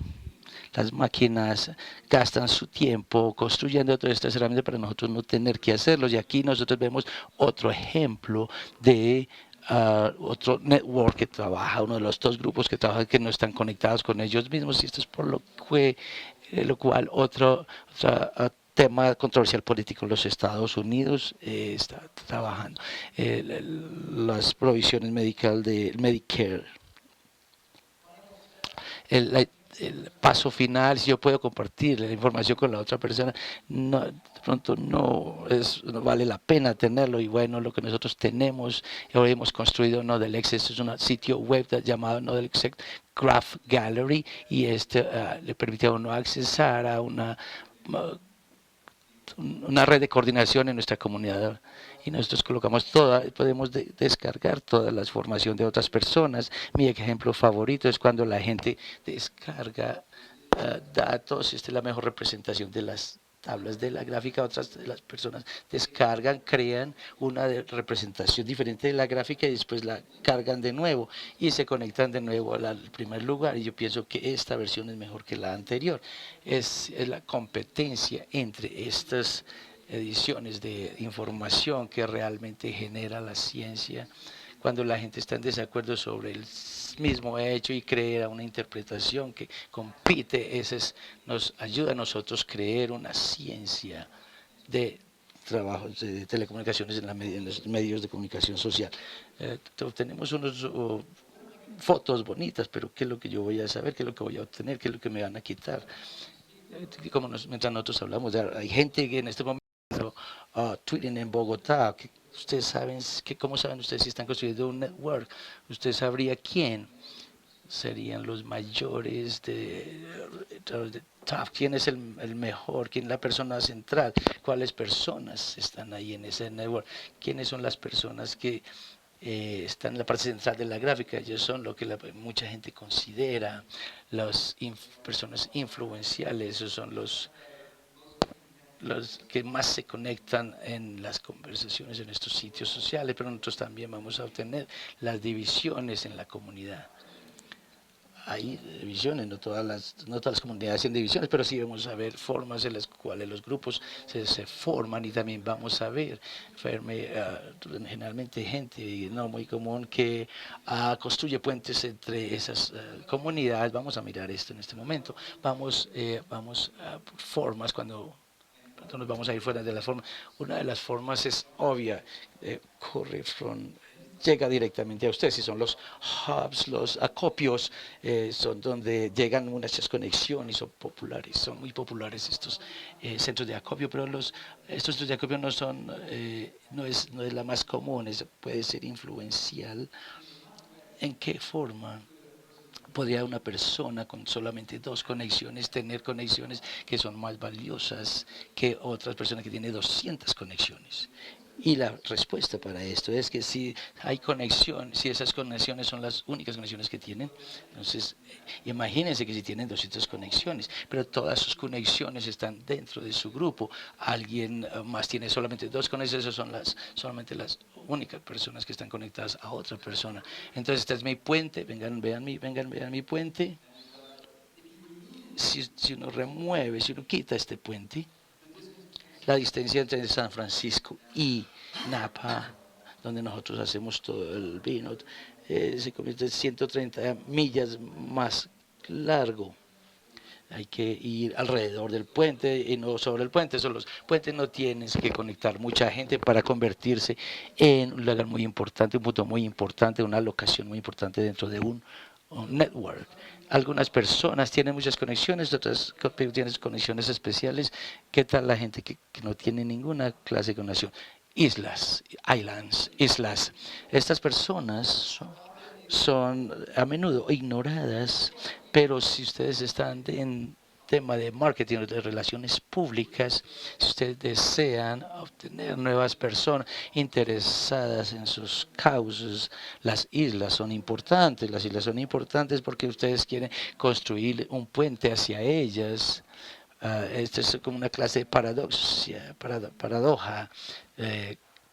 Las máquinas gastan su tiempo construyendo todas estas herramientas para nosotros no tener que hacerlos. Y aquí nosotros vemos otro ejemplo de otro network que trabaja, uno de los dos grupos que trabajan que no están conectados con ellos mismos, y esto es por lo cual otro tema controversial político en los Estados Unidos está trabajando las provisiones médicas de Medicare. El paso final, si yo puedo compartir la información con la otra persona, de pronto no vale la pena tenerlo. Y bueno, lo que nosotros tenemos, hoy hemos construido Nodelex, es un sitio web llamado Nodelex Graph Gallery, y le permite a uno accesar a una red de coordinación en nuestra comunidad. Y nosotros colocamos podemos descargar toda la información de otras personas. Mi ejemplo favorito es cuando la gente descarga datos. Esta es la mejor representación de las tablas de la gráfica. Otras de las personas descargan, crean una representación diferente de la gráfica y después la cargan de nuevo y se conectan de nuevo al primer lugar. Y yo pienso que esta versión es mejor que la anterior. Es la competencia entre estas ediciones de información que realmente genera la ciencia. Cuando la gente está en desacuerdo sobre el mismo hecho y crea una interpretación que compite, nos ayuda a nosotros crear una ciencia de trabajos de telecomunicaciones en los medios de comunicación social. Tenemos unas fotos bonitas, pero ¿qué es lo que yo voy a saber? ¿Qué es lo que voy a obtener? ¿Qué es lo que me van a quitar? Mientras nosotros hablamos, hay gente que en este momento tweeting en Bogotá. Ustedes saben ¿cómo saben ustedes si están construyendo un network? Usted sabría quién serían los mayores quién es el mejor, quién es la persona central, cuáles personas están ahí en ese network, quiénes son las personas que están en la parte central de la gráfica. Ellos son lo que mucha gente considera las personas influenciales. Esos son los que más se conectan en las conversaciones en estos sitios sociales, pero nosotros también vamos a obtener las divisiones en la comunidad. Hay divisiones, no todas las comunidades tienen divisiones, pero sí vamos a ver formas en las cuales los grupos se forman, y también vamos a ver generalmente gente no muy común que construye puentes entre esas comunidades. Vamos a mirar esto en este momento. Vamos a formas cuando nos vamos a ir fuera de la forma. Una de las formas es obvia, llega directamente a usted. Si son los hubs, los acopios, son donde llegan muchas conexiones, son populares, son muy populares estos centros de acopio, pero estos centros de acopio no es la más común, puede ser influencial. ¿En qué forma podría una persona con solamente 2 conexiones tener conexiones que son más valiosas que otras personas que tienen 200 conexiones? Y la respuesta para esto es que si hay conexión, si esas conexiones son las únicas conexiones que tienen, entonces imagínense que si tienen 200 conexiones, pero todas sus conexiones están dentro de su grupo, alguien más tiene solamente 2 conexiones, esas son solamente las únicas personas que están conectadas a otra persona. Entonces este es mi puente, vengan, vean mi puente. Si uno remueve, si uno quita este puente, la distancia entre San Francisco y Napa, donde nosotros hacemos todo el vino, se convierte en 130 millas más largo. Hay que ir alrededor del puente y no sobre el puente. Los puentes no tienen que conectar mucha gente para convertirse en un lugar muy importante, un punto muy importante, una locación muy importante dentro de un network. Algunas personas tienen muchas conexiones, otras tienen conexiones especiales. ¿Qué tal la gente que no tiene ninguna clase de conexión? Islas. Estas personas son a menudo ignoradas, pero si ustedes están en tema de marketing o de relaciones públicas, si ustedes desean obtener nuevas personas interesadas en sus causas, las islas son importantes. Las islas son importantes porque ustedes quieren construir un puente hacia ellas. Esto es como una clase de paradoja.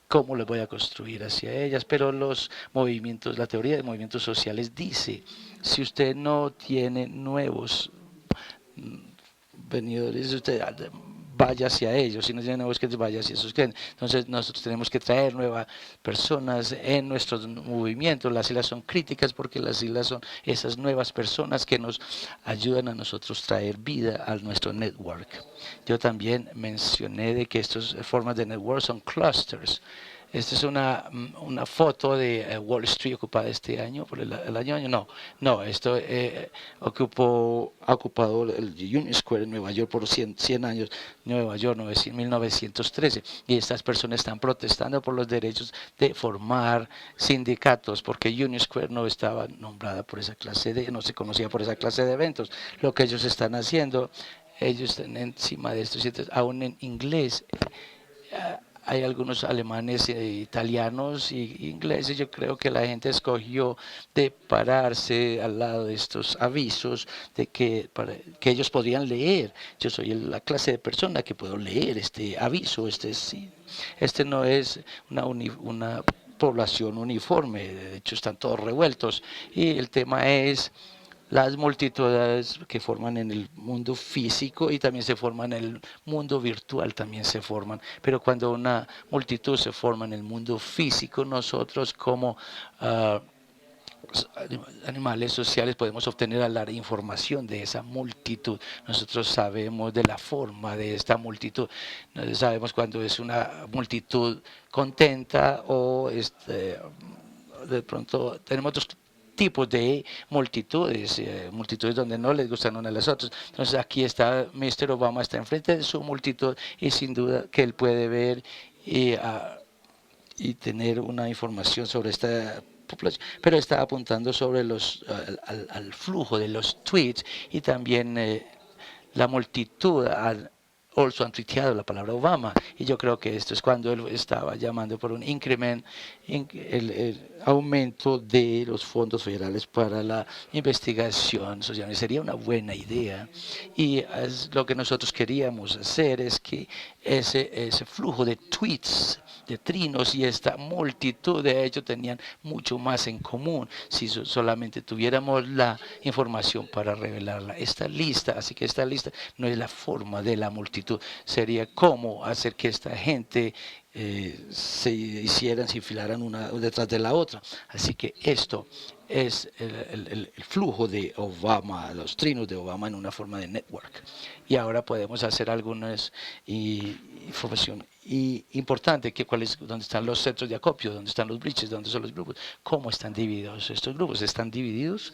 ¿Cómo les voy a construir hacia ellas? Pero los movimientos, la teoría de movimientos sociales dice, si usted no tiene nuevos venidores, usted vaya hacia ellos, si no tiene nuevos clientes, vaya hacia esos clientes. Entonces nosotros tenemos que traer nuevas personas en nuestros movimientos. Las islas son críticas porque las islas son esas nuevas personas que nos ayudan a nosotros traer vida a nuestro network. Yo también mencioné de que estas formas de network son clusters. Esta es una foto de Wall Street ocupada este año, por el año. No, esto ha ocupado el Union Square en Nueva York por 100 años, Nueva York, 1913, y estas personas están protestando por los derechos de formar sindicatos, porque Union Square no estaba nombrada por esa clase no se conocía por esa clase de eventos. Lo que ellos están haciendo, ellos están encima de estos, aún en inglés. Hay algunos alemanes, italianos y ingleses. Yo creo que la gente escogió de pararse al lado de estos avisos de que ellos podían leer. Yo soy la clase de persona que puedo leer este aviso. Este no es una población uniforme, de hecho están todos revueltos. Y el tema es las multitudes que forman en el mundo físico y también se forman en el mundo virtual, también se forman. Pero cuando una multitud se forma en el mundo físico, nosotros como animales sociales podemos obtener la información de esa multitud. Nosotros sabemos de la forma de esta multitud. Sabemos cuando es una multitud contenta o de pronto tenemos otros tipos de multitudes, multitudes donde no les gustan unas a las otras. Entonces aquí está, Mr. Obama está enfrente de su multitud y sin duda que él puede ver y tener una información sobre esta población, pero está apuntando sobre al flujo de los tweets y también la multitud han tuiteado la palabra Obama, y yo creo que esto es cuando él estaba llamando por un incremento, el aumento de los fondos federales para la investigación social. Sería una buena idea, y lo que nosotros queríamos hacer es que ese flujo de tweets, de trinos y esta multitud de ellos tenían mucho más en común si solamente tuviéramos la información para revelarla. Esta lista, así que esta lista no es la forma de la multitud, sería cómo hacer que esta gente se enfilaran una detrás de la otra. Así que esto es el flujo de Obama, los trinos de Obama en una forma de network. Y ahora podemos hacer algunas información importante, dónde están los centros de acopio, dónde están los bridges, dónde son los grupos, cómo están divididos estos grupos. Están divididos,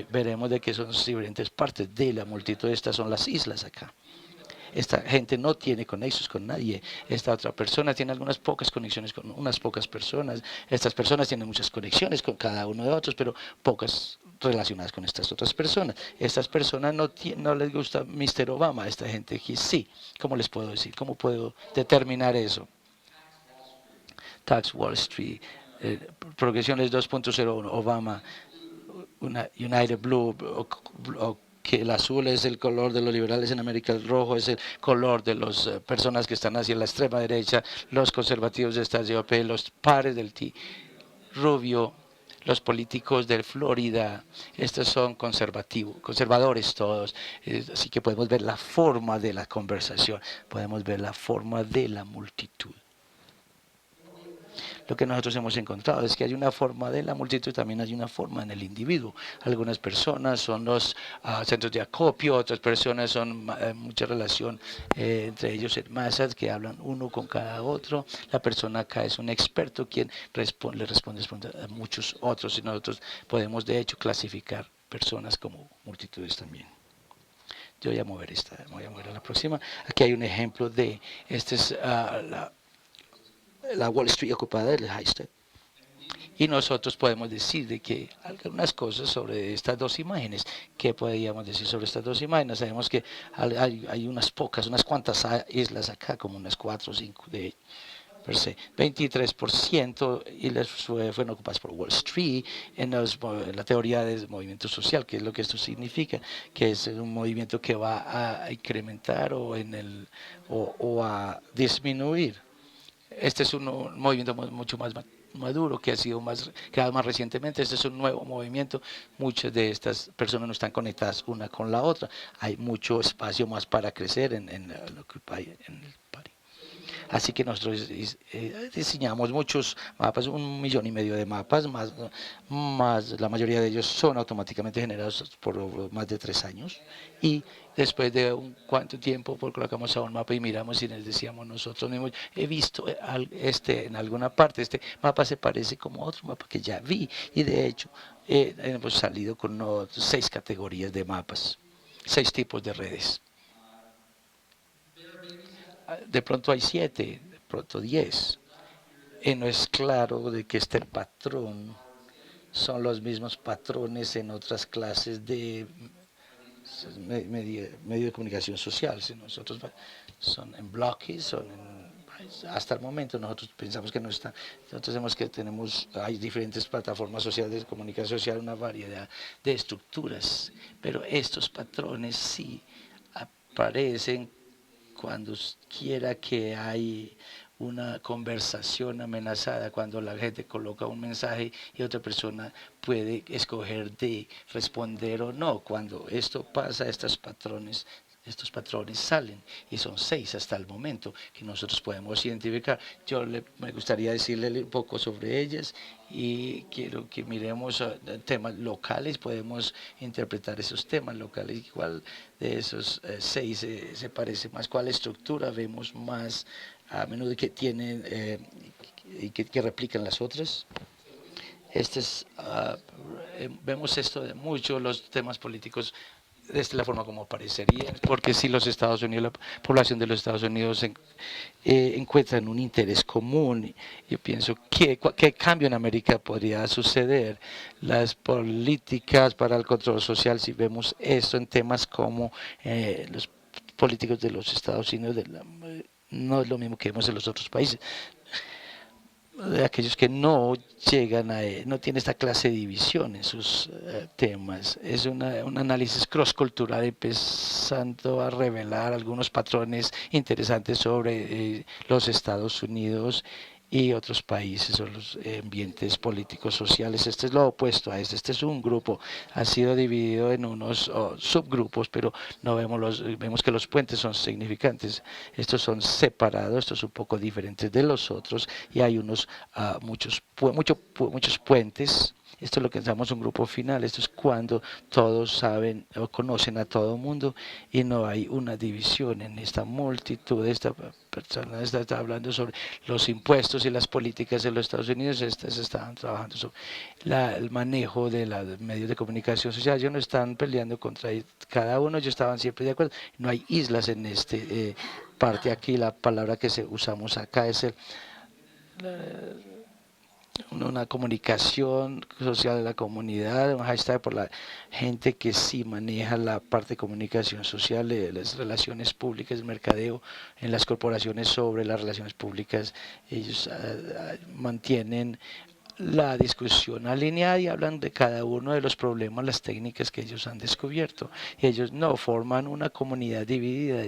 veremos de que son diferentes partes de la multitud. Estas son las islas acá. Esta gente no tiene conexiones con nadie. Esta otra persona tiene algunas pocas conexiones con unas pocas personas. Estas personas tienen muchas conexiones con cada uno de otros, pero pocas relacionadas con estas otras personas. Estas personas no les gusta Mr. Obama. Esta gente aquí sí. ¿Cómo les puedo decir? ¿Cómo puedo determinar eso? Tax Wall Street, progresiones 2.01, Obama, una United Blue, o que el azul es el color de los liberales en América, el rojo es el color de las personas que están hacia la extrema derecha, los conservativos de esta GOP, los pares del T, rubio, los políticos de Florida, estos son conservadores todos, así que podemos ver la forma de la conversación, podemos ver la forma de la multitud. Lo que nosotros hemos encontrado es que hay una forma de la multitud, también hay una forma en el individuo. Algunas personas son los centros de acopio, otras personas son mucha relación entre ellos en masas que hablan uno con cada otro. La persona acá es un experto quien le responde a muchos otros y nosotros podemos de hecho clasificar personas como multitudes también. Yo voy a mover me voy a mover a la próxima. Aquí hay un ejemplo de, este es la Wall Street ocupada del High Street. Y nosotros podemos decir de que algunas cosas sobre estas dos imágenes. ¿Qué podríamos decir sobre estas dos imágenes? Sabemos que hay unas cuantas islas acá, como unas 4 o 5 de per se. 23% y las fueron ocupadas por Wall Street en la teoría del movimiento social. ¿Qué es lo que esto significa? Que es un movimiento que va a incrementar o a disminuir. Este es un movimiento mucho más maduro que ha sido creado más recientemente. Este es un nuevo movimiento. Muchas de estas personas no están conectadas una con la otra. Hay mucho espacio más para crecer en el país. Así que nosotros diseñamos muchos mapas, 1,5 millones de mapas, más la mayoría de ellos son automáticamente generados por más de 3 años. Y después de un cuánto tiempo colocamos a un mapa y miramos y les decíamos nosotros mismos, he visto en alguna parte, este mapa se parece como a otro mapa que ya vi. Y de hecho hemos salido con 6 categorías de mapas, 6 tipos de redes. De pronto hay 7, de pronto 10. Y no es claro de que este patrón son los mismos patrones en otras clases de medio de comunicación social. Si nosotros son en bloques, hasta el momento nosotros pensamos que no están. Nosotros vemos que hay diferentes plataformas sociales de comunicación social, una variedad de estructuras, pero estos patrones sí aparecen cuando quiera que hay una conversación amenazada, cuando la gente coloca un mensaje y otra persona puede escoger de responder o no. Cuando esto pasa, estos patrones salen y son 6 hasta el momento que nosotros podemos identificar. Me gustaría decirle un poco sobre ellas y quiero que miremos temas locales, podemos interpretar esos temas locales, igual de esos 6 se parece más, cuál estructura vemos más a menudo que tienen y que replican las otras. Vemos esto de mucho, los temas políticos. Esta es la forma como aparecería, porque si los Estados Unidos, la población de los Estados Unidos encuentran un interés común, yo pienso ¿qué cambio en América podría suceder? Las políticas para el control social, si vemos esto en temas como los políticos de los Estados Unidos, no es lo mismo que vemos en los otros países. De aquellos que no llegan no tienen esta clase de división en sus temas. Es un análisis cross-cultural empezando a revelar algunos patrones interesantes sobre los Estados Unidos y otros países o los ambientes políticos sociales. Este es lo opuesto a este es un grupo, ha sido dividido en unos subgrupos, pero no vemos que los puentes son significantes. Estos son separados, estos son un poco diferentes de los otros y hay muchos puentes. Esto es lo que llamamos un grupo final. Esto es cuando todos saben o conocen a todo el mundo y no hay una división en esta multitud. Esta persona está hablando sobre los impuestos y las políticas de los Estados Unidos. Estas estaban trabajando sobre el manejo de los medios de comunicación social. Ellos no están peleando contra cada uno, ellos estaban siempre de acuerdo. No hay islas en este parte aquí. La palabra que usamos acá es una comunicación social de la comunidad, un hashtag por la gente que sí maneja la parte de comunicación social, de las relaciones públicas, el mercadeo en las corporaciones sobre las relaciones públicas. Ellos mantienen la discusión alineada y hablan de cada uno de los problemas, las técnicas que ellos han descubierto. Y ellos no forman una comunidad dividida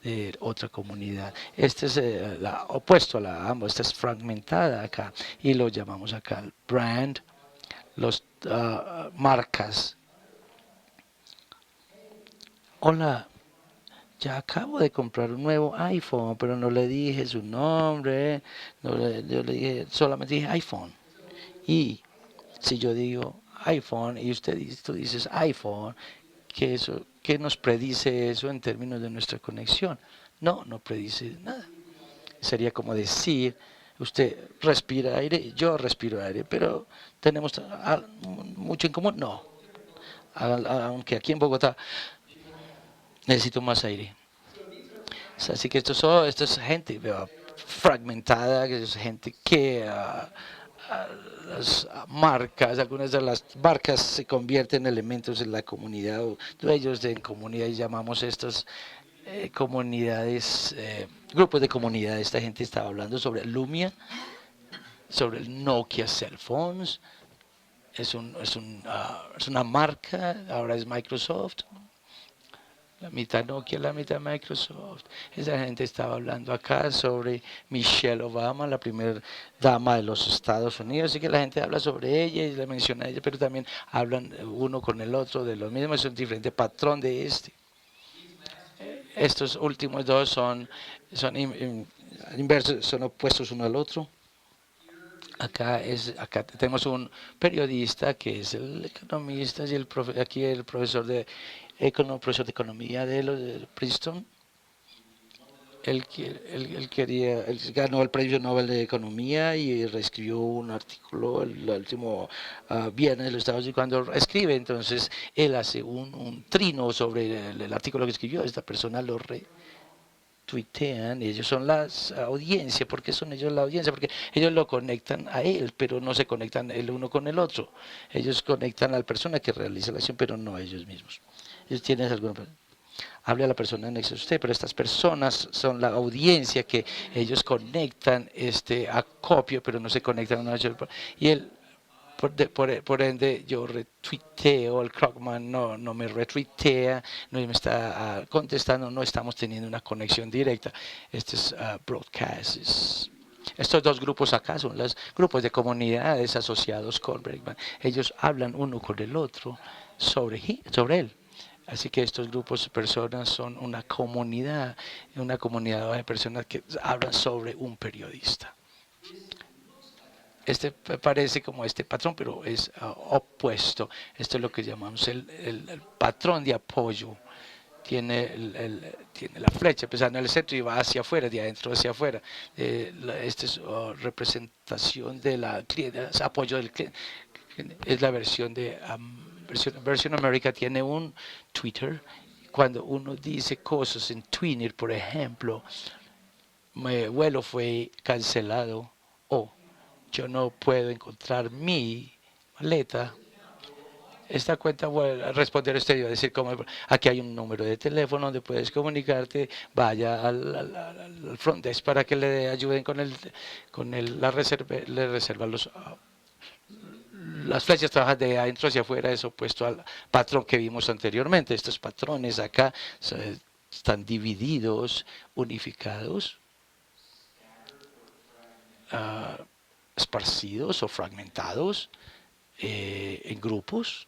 de otra comunidad. Este es opuesto a la ambos, esta es fragmentada acá y lo llamamos acá el brand, los marcas. Hola, ya acabo de comprar un nuevo iPhone, pero no le dije su nombre, yo le dije, solamente dije iPhone. Y si yo digo iPhone y tú dices iPhone, ¿qué nos predice eso en términos de nuestra conexión? No predice nada. Sería como decir, usted respira aire, yo respiro aire, pero tenemos mucho en común. No, aunque aquí en Bogotá necesito más aire. Así que esto es gente fragmentada, que es gente que las marcas, algunas de las marcas se convierten en elementos en la comunidad, o ellos en comunidad, y llamamos estas comunidades, grupos de comunidad. Esta gente estaba hablando sobre Lumia, sobre el Nokia Cell Phones, es una marca, ahora es Microsoft. La mitad Nokia, la mitad Microsoft. Esa gente estaba hablando acá sobre Michelle Obama, la primera dama de los Estados Unidos. Así que la gente habla sobre ella y le menciona a ella, pero también hablan uno con el otro de lo mismo. Es un diferente patrón de este. Estos últimos dos son inversos, son opuestos uno al otro. Acá tenemos un periodista que es el economista y aquí el profesor de economía de Princeton. Él ganó el premio Nobel de Economía y reescribió un artículo el último viernes de los Estados Unidos. Cuando escribe, entonces él hace un trino sobre el artículo que escribió. Esta persona lo tuitean, y ellos son las audiencias. ¿Por qué son ellos la audiencia? Porque ellos lo conectan a él, pero no se conectan el uno con el otro. Ellos conectan a la persona que realiza la acción, pero no a ellos mismos. Ellos tienen alguna... Hable a la persona en exceso usted, pero estas personas son la audiencia que ellos conectan acopio, pero no se conectan a una. Y él, por ende, yo retuiteo, el Krugman no me retuitea, no me está contestando, no estamos teniendo una conexión directa. Este es broadcast. Estos dos grupos acá son los grupos de comunidades asociados con Bregman. Ellos hablan uno con el otro sobre él. Así que estos grupos de personas son una comunidad de personas que hablan sobre un periodista. Este parece como este patrón, pero es opuesto. Esto es lo que llamamos el patrón de apoyo. Tiene la flecha empezando en el centro y va hacia afuera, de adentro hacia afuera. Esta es representación del apoyo del cliente. Es la versión de... Versión América tiene un Twitter. Cuando uno dice cosas en Twitter, por ejemplo, mi vuelo fue cancelado o yo no puedo encontrar mi maleta, esta cuenta vuelve a responder usted y va a decir, aquí hay un número de teléfono donde puedes comunicarte, vaya al front desk para que le ayuden la reserva, le reserva las flechas trabajan de adentro hacia afuera, es opuesto al patrón que vimos anteriormente. Estos patrones acá están divididos, unificados, esparcidos o fragmentados en grupos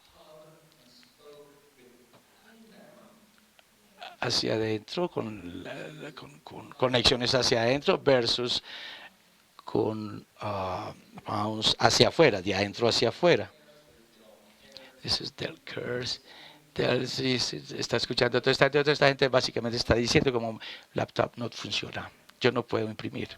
hacia adentro, con conexiones hacia adentro versus con hacia afuera, de adentro hacia afuera. Eso es Del Kurz. Sí, está escuchando toda esta gente básicamente está diciendo como laptop no funciona, yo no puedo imprimir,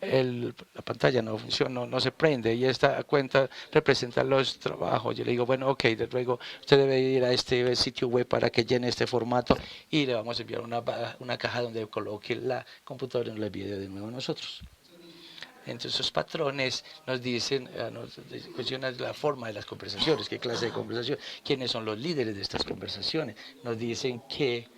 la pantalla no funciona, no se prende, y esta cuenta representa los trabajos. Yo le digo, bueno, ok, luego usted debe ir a este sitio web para que llene este formato y le vamos a enviar una caja donde coloque la computadora y le envíe de nuevo a nosotros. Entonces, esos patrones nos dicen, nos cuestionan la forma de las conversaciones, qué clase de conversación, quiénes son los líderes de estas conversaciones. Nos dicen que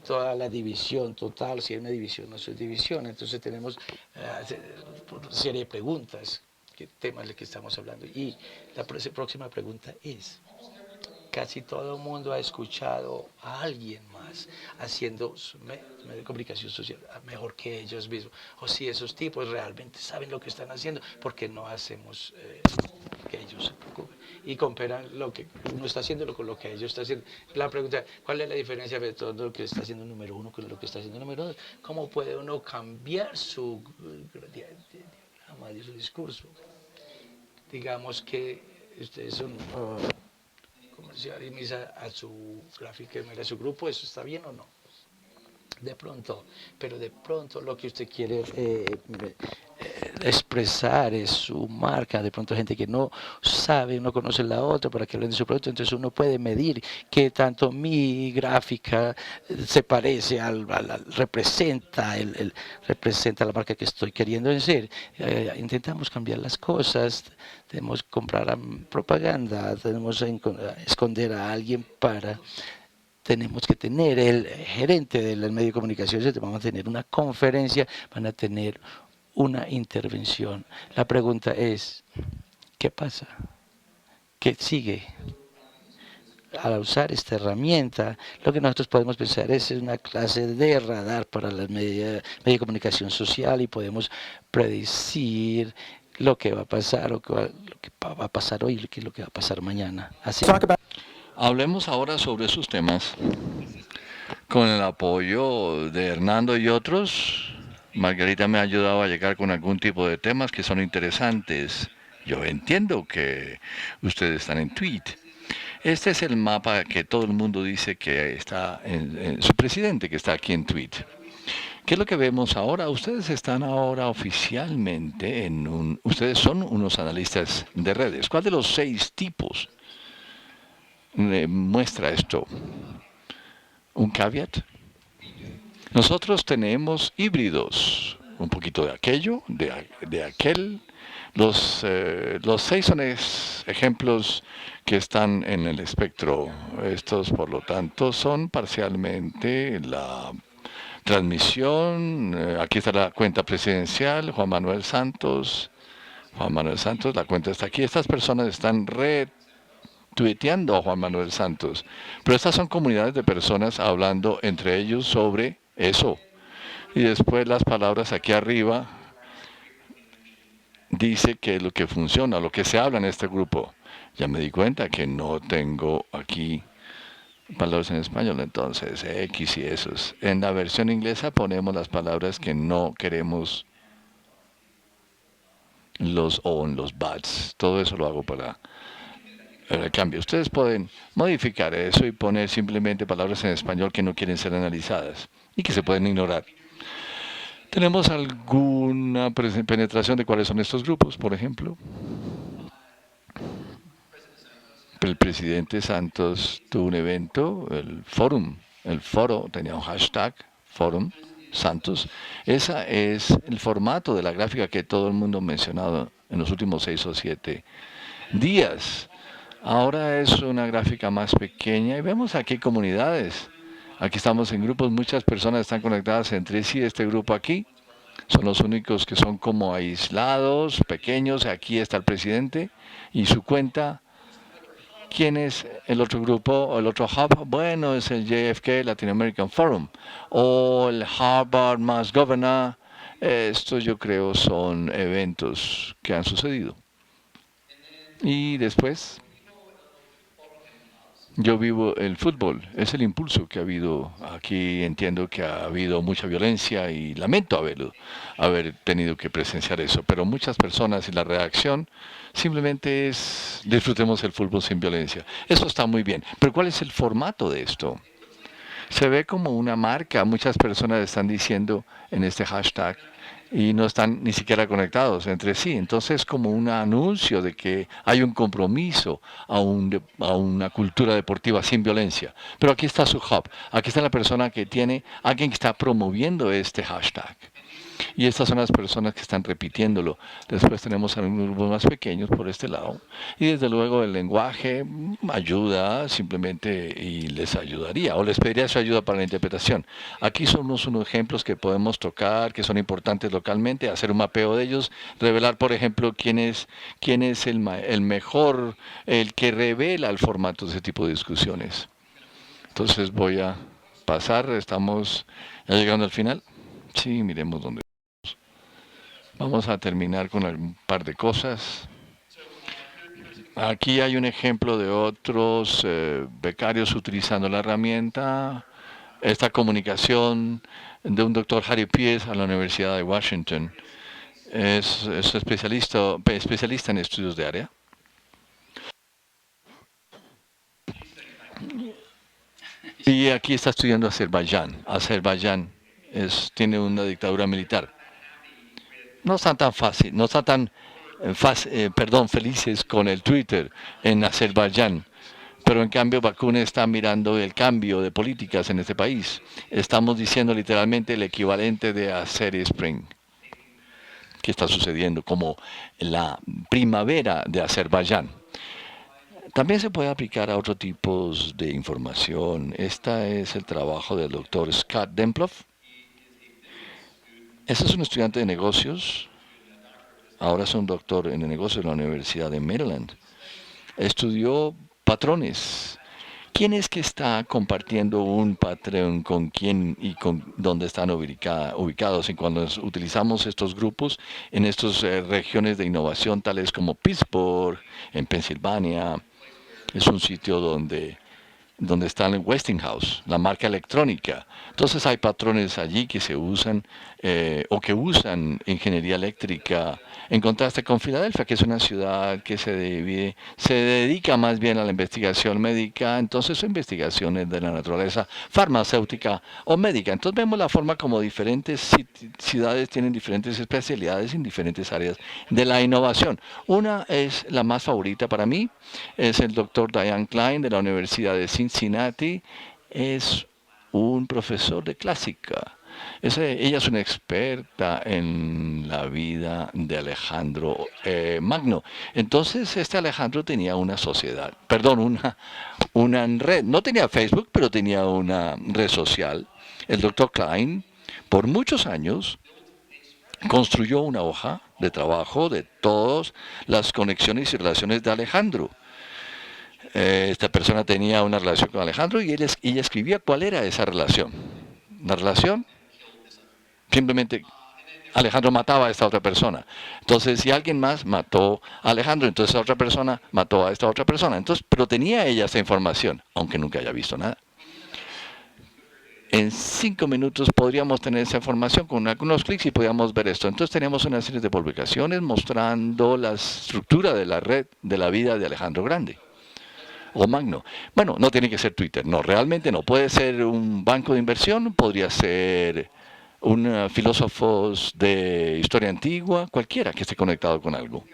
toda la división total, si hay una división, no es división. Entonces tenemos una serie de preguntas, qué temas de que estamos hablando. Y la próxima pregunta es, casi todo el mundo ha escuchado a alguien más haciendo su medio de comunicación social mejor que ellos mismos. O si esos tipos realmente saben lo que están haciendo, porque no hacemos que ellos se preocupen. Y comparan lo que uno está haciendo con lo que ellos están haciendo. La pregunta, ¿cuál es la diferencia de todo lo que está haciendo el número uno con lo que está haciendo el número dos? ¿Cómo puede uno cambiar su diagrama de su discurso? Digamos que ustedes son comercial y misa a su gráfica, a su grupo, ¿eso está bien o no? De pronto, pero de pronto lo que usted quiere expresar es su marca, de pronto gente que no sabe, no conoce la otra para que hablen de su producto, entonces uno puede medir qué tanto mi gráfica se parece representa la marca que estoy queriendo ser. Intentamos cambiar las cosas, debemos comprar propaganda, debemos esconder a alguien tenemos que tener el gerente del medio de comunicación, vamos a tener una conferencia, van a tener una intervención. La pregunta es, ¿qué pasa? ¿Qué sigue? Al usar esta herramienta, lo que nosotros podemos pensar es una clase de radar para los medios de comunicación social y podemos predecir lo que va a pasar, lo que va a pasar hoy y lo que va a pasar mañana. Así. Hablemos ahora sobre esos temas. Con el apoyo de Hernando y otros, Margarita me ha ayudado a llegar con algún tipo de temas que son interesantes. Yo entiendo que ustedes están en Tweet. Este es el mapa que todo el mundo dice que está en su presidente, que está aquí en Tweet. ¿Qué es lo que vemos ahora? Ustedes están ahora oficialmente ustedes son unos analistas de redes. ¿Cuál de los 6 tipos muestra esto? Un caveat. Nosotros tenemos híbridos, un poquito de aquello, de aquel. Los 6 son ejemplos que están en el espectro. Estos, por lo tanto, son parcialmente la transmisión. Aquí está la cuenta presidencial, Juan Manuel Santos, la cuenta está aquí. Estas personas están tuiteando a Juan Manuel Santos. Pero estas son comunidades de personas hablando entre ellos sobre eso. Y después las palabras aquí arriba dice que lo que funciona, lo que se habla en este grupo. Ya me di cuenta que no tengo aquí palabras en español, entonces X y esos. En la versión inglesa ponemos las palabras que no queremos, los on, los buts. Todo eso lo hago para el cambio. Ustedes pueden modificar eso y poner simplemente palabras en español que no quieren ser analizadas y que se pueden ignorar. ¿Tenemos alguna penetración de cuáles son estos grupos, por ejemplo? El presidente Santos tuvo un evento, el foro tenía un hashtag, Forum Santos. Ese es el formato de la gráfica que todo el mundo ha mencionado en los últimos 6 o 7 días. Ahora es una gráfica más pequeña y vemos aquí comunidades. Aquí estamos en grupos, muchas personas están conectadas entre sí. Este grupo aquí son los únicos que son como aislados, pequeños. Aquí está el presidente y su cuenta. ¿Quién es el otro grupo o el otro hub? Bueno, es el JFK Latin American Forum o el Harvard Mass Governor. Estos yo creo son eventos que han sucedido. Y después yo vivo el fútbol, es el impulso que ha habido aquí. Entiendo que ha habido mucha violencia y lamento haber tenido que presenciar eso, pero muchas personas y la reacción simplemente es disfrutemos el fútbol sin violencia. Eso está muy bien, pero ¿cuál es el formato de esto? Se ve como una marca, muchas personas están diciendo en este hashtag y no están ni siquiera conectados entre sí. Entonces, como un anuncio de que hay un compromiso a una cultura deportiva sin violencia. Pero aquí está su hub, aquí está la persona que tiene, alguien que está promoviendo este hashtag. Y estas son las personas que están repitiéndolo. Después tenemos algunos grupos más pequeños por este lado. Y desde luego el lenguaje ayuda simplemente y les ayudaría, o les pediría su ayuda para la interpretación. Aquí somos unos ejemplos que podemos tocar, que son importantes localmente, hacer un mapeo de ellos, revelar, por ejemplo, quién es el mejor, el que revela el formato de ese tipo de discusiones. Entonces voy a pasar, estamos ya llegando al final. Sí, miremos dónde. Vamos a terminar con un par de cosas. Aquí hay un ejemplo de otros becarios utilizando la herramienta. Esta comunicación de un doctor Harry Pierce a la Universidad de Washington. Es especialista en estudios de área. Y aquí está estudiando Azerbaiyán. Azerbaiyán tiene una dictadura militar. No están tan fácil, no están tan felices con el Twitter en Azerbaiyán. Pero en cambio Bakú está mirando el cambio de políticas en este país. Estamos diciendo literalmente el equivalente de Azeri Spring, que está sucediendo como la primavera de Azerbaiyán. También se puede aplicar a otros tipos de información. Este es el trabajo del doctor Scott Demploff. Este es un estudiante de negocios. Ahora es un doctor en negocios de la Universidad de Maryland. Estudió patrones. ¿Quién es que está compartiendo un patrón con quién y con dónde están ubicados? Y cuando utilizamos estos grupos en estas regiones de innovación, tales como Pittsburgh, en Pensilvania, es un sitio donde está el Westinghouse, la marca electrónica. Entonces hay patrones allí que se usan o que usan ingeniería eléctrica, en contraste con Filadelfia, que es una ciudad que se dedica más bien a la investigación médica, entonces son investigaciones de la naturaleza farmacéutica o médica. Entonces vemos la forma como diferentes ciudades tienen diferentes especialidades en diferentes áreas de la innovación. Una es la más favorita para mí, es el doctor Diane Klein de la Universidad de Cincinnati. Es un profesor de clásica. Ella es una experta en la vida de Alejandro Magno. Entonces, Alejandro tenía una sociedad, perdón, una red. No tenía Facebook, pero tenía una red social. El doctor Klein, por muchos años, construyó una hoja de trabajo de todas las conexiones y relaciones de Alejandro. Esta persona tenía una relación con Alejandro y ella escribía cuál era esa relación. La relación, simplemente Alejandro mataba a esta otra persona. Entonces, si alguien más mató a Alejandro, entonces esa otra persona mató a esta otra persona. Entonces, pero tenía ella esa información, aunque nunca haya visto nada. En 5 minutos podríamos tener esa información con algunos clics y podríamos ver esto. Entonces teníamos una serie de publicaciones mostrando la estructura de la red de la vida de Alejandro Grande o Magno. Bueno, no tiene que ser Twitter, no, realmente no. Puede ser un banco de inversión, podría ser un filósofo de historia antigua, cualquiera que esté conectado con algo.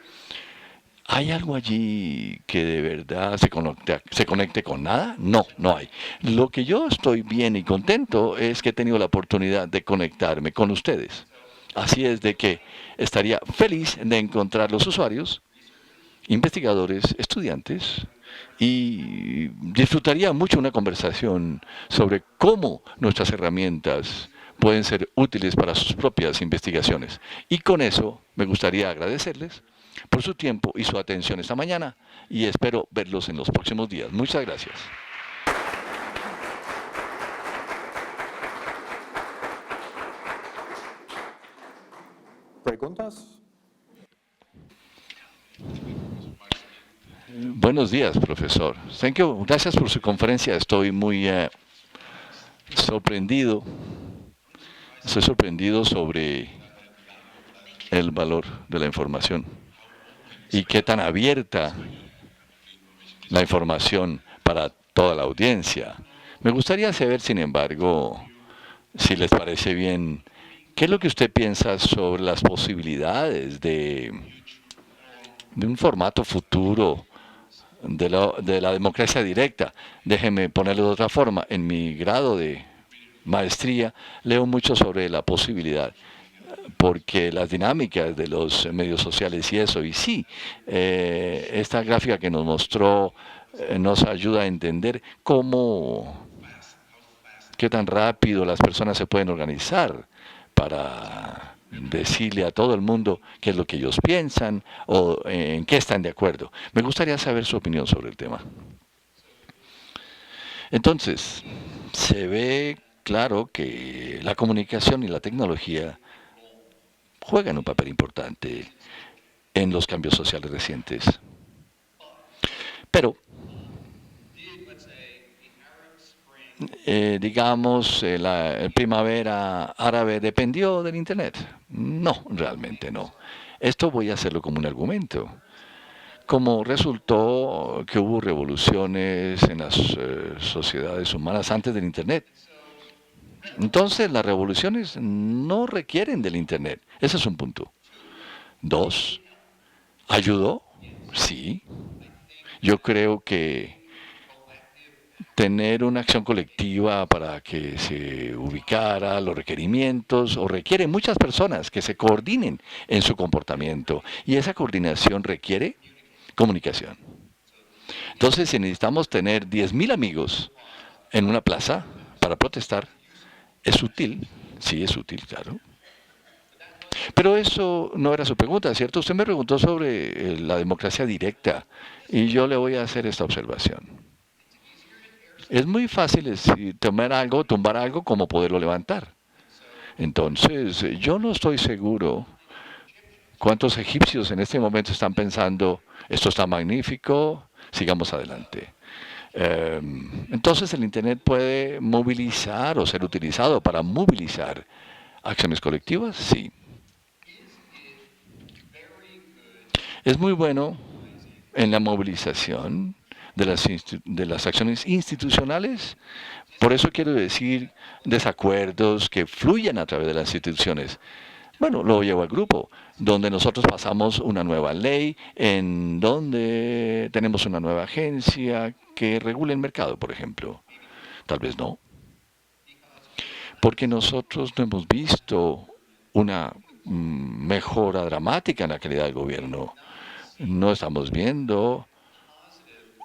¿Hay algo allí que de verdad se conecte con nada? No, no hay. Lo que yo estoy bien y contento es que he tenido la oportunidad de conectarme con ustedes. Así es de que estaría feliz de encontrar los usuarios, investigadores, estudiantes, y disfrutaría mucho una conversación sobre cómo nuestras herramientas pueden ser útiles para sus propias investigaciones. Y con eso me gustaría agradecerles por su tiempo y su atención esta mañana y espero verlos en los próximos días. Muchas gracias. ¿Preguntas? Buenos días, profesor. Gracias por su conferencia. Estoy muy sorprendido. Estoy sorprendido sobre el valor de la información y qué tan abierta la información para toda la audiencia. Me gustaría saber, sin embargo, si les parece bien, ¿qué es lo que usted piensa sobre las posibilidades de un formato futuro de la democracia directa? Déjeme ponerlo de otra forma. En mi grado de maestría leo mucho sobre la posibilidad porque las dinámicas de los medios sociales y eso, y sí, esta gráfica que nos mostró nos ayuda a entender qué tan rápido las personas se pueden organizar para decirle a todo el mundo qué es lo que ellos piensan o en qué están de acuerdo. Me gustaría saber su opinión sobre el tema. Entonces, se ve claro que la comunicación y la tecnología juegan un papel importante en los cambios sociales recientes. Pero, digamos, la primavera árabe dependió del Internet. No, realmente no. Esto voy a hacerlo como un argumento. Como resultó que hubo revoluciones en las sociedades humanas antes del Internet. Entonces, las revoluciones no requieren del Internet. Ese es un punto. 2, ¿ayudó? Sí. Yo creo que tener una acción colectiva para que se ubicara los requerimientos o requiere muchas personas que se coordinen en su comportamiento y esa coordinación requiere comunicación. Entonces, si necesitamos tener 10.000 amigos en una plaza para protestar, ¿es útil? Sí, es útil, claro. Pero eso no era su pregunta, ¿cierto? Usted me preguntó sobre la democracia directa y yo le voy a hacer esta observación. Es muy fácil tumbar algo como poderlo levantar. Entonces, yo no estoy seguro cuántos egipcios en este momento están pensando, esto está magnífico, sigamos adelante. Entonces, el Internet puede movilizar o ser utilizado para movilizar acciones colectivas, sí. Es muy bueno en la movilización de las acciones institucionales. Por eso quiero decir desacuerdos que fluyen a través de las instituciones. Bueno, lo llevo al grupo, donde nosotros pasamos una nueva ley, en donde tenemos una nueva agencia que regule el mercado, por ejemplo. Tal vez no. Porque nosotros no hemos visto una mejora dramática en la calidad del gobierno. No estamos viendo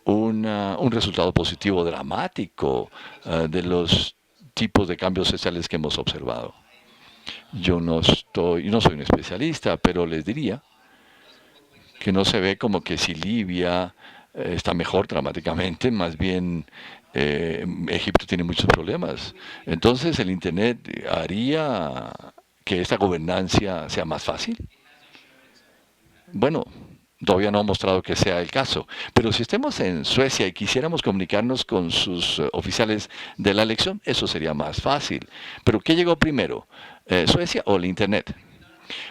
un resultado positivo dramático de los tipos de cambios sociales que hemos observado. Yo no soy un especialista, pero les diría que no se ve como que si Libia está mejor dramáticamente, más bien Egipto tiene muchos problemas. Entonces, ¿el Internet haría que esta gobernanza sea más fácil? Bueno, todavía no ha mostrado que sea el caso. Pero si estemos en Suecia y quisiéramos comunicarnos con sus oficiales de la elección, eso sería más fácil. Pero ¿qué llegó primero? ¿Suecia o el Internet?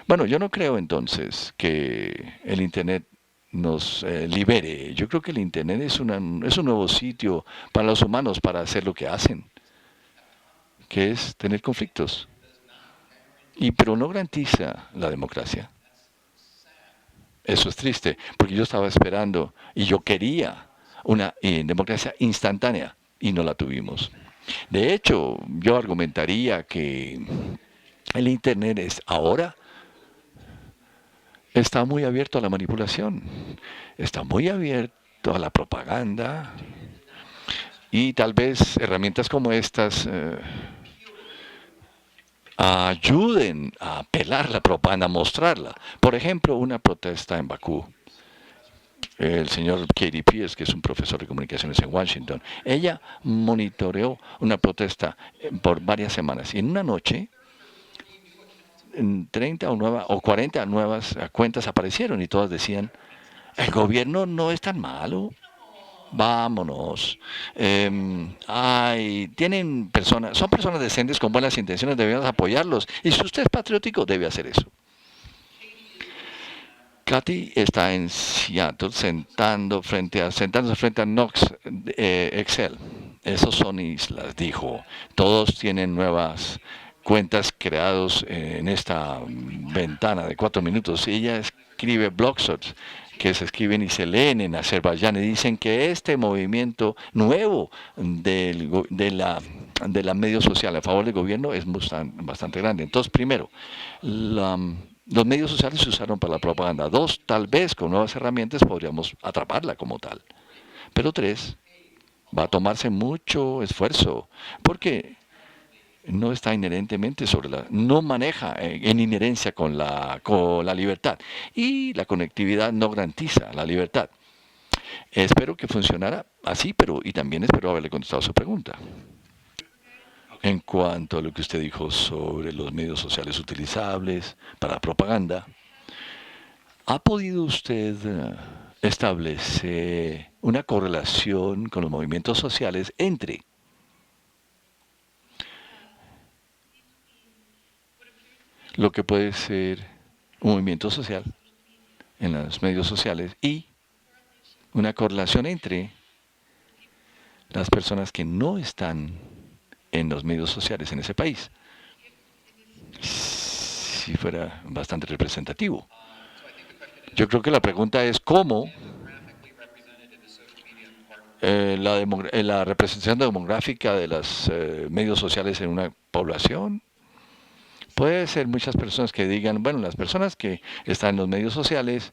Bueno, yo no creo entonces que el Internet nos libere. Yo creo que el Internet es un nuevo sitio para los humanos para hacer lo que hacen, que es tener conflictos. Pero no garantiza la democracia. Eso es triste, porque yo estaba esperando y yo quería una democracia instantánea y no la tuvimos. De hecho, yo argumentaría que el Internet ahora está muy abierto a la manipulación, está muy abierto a la propaganda y tal vez herramientas como estas ayuden a apelar la propaganda, a mostrarla. Por ejemplo, una protesta en Bakú. El señor Katie Pierce, que es un profesor de comunicaciones en Washington, ella monitoreó una protesta por varias semanas y en una noche 30 o 40 nuevas cuentas aparecieron y todas decían, el gobierno no es tan malo, vámonos. Son personas decentes con buenas intenciones, debemos apoyarlos. Y si usted es patriótico, debe hacer eso. Katy está en Seattle sentándose frente a Knox Excel. Esos son islas, dijo. Todos tienen nuevas cuentas creados en esta ventana de 4 minutos. Ella escribe blogshots que se escriben y se leen en Azerbaiyán y dicen que este movimiento nuevo de la de la medio social a favor del gobierno es bastante grande. Entonces, primero, los medios sociales se usaron para la propaganda. 2, tal vez con nuevas herramientas podríamos atraparla como tal. Pero 3, va a tomarse mucho esfuerzo, porque no está inherentemente no maneja en inherencia con la libertad. Y la conectividad no garantiza la libertad. Espero que funcionara así, y también espero haberle contestado su pregunta. En cuanto a lo que usted dijo sobre los medios sociales utilizables para propaganda, ¿ha podido usted establecer una correlación con los movimientos sociales entre lo que puede ser un movimiento social en los medios sociales y una correlación entre las personas que no están en los medios sociales en ese país? Si fuera bastante representativo. Yo creo que la pregunta es cómo la representación demográfica de los medios sociales en una población. Puede ser muchas personas que digan, bueno, las personas que están en los medios sociales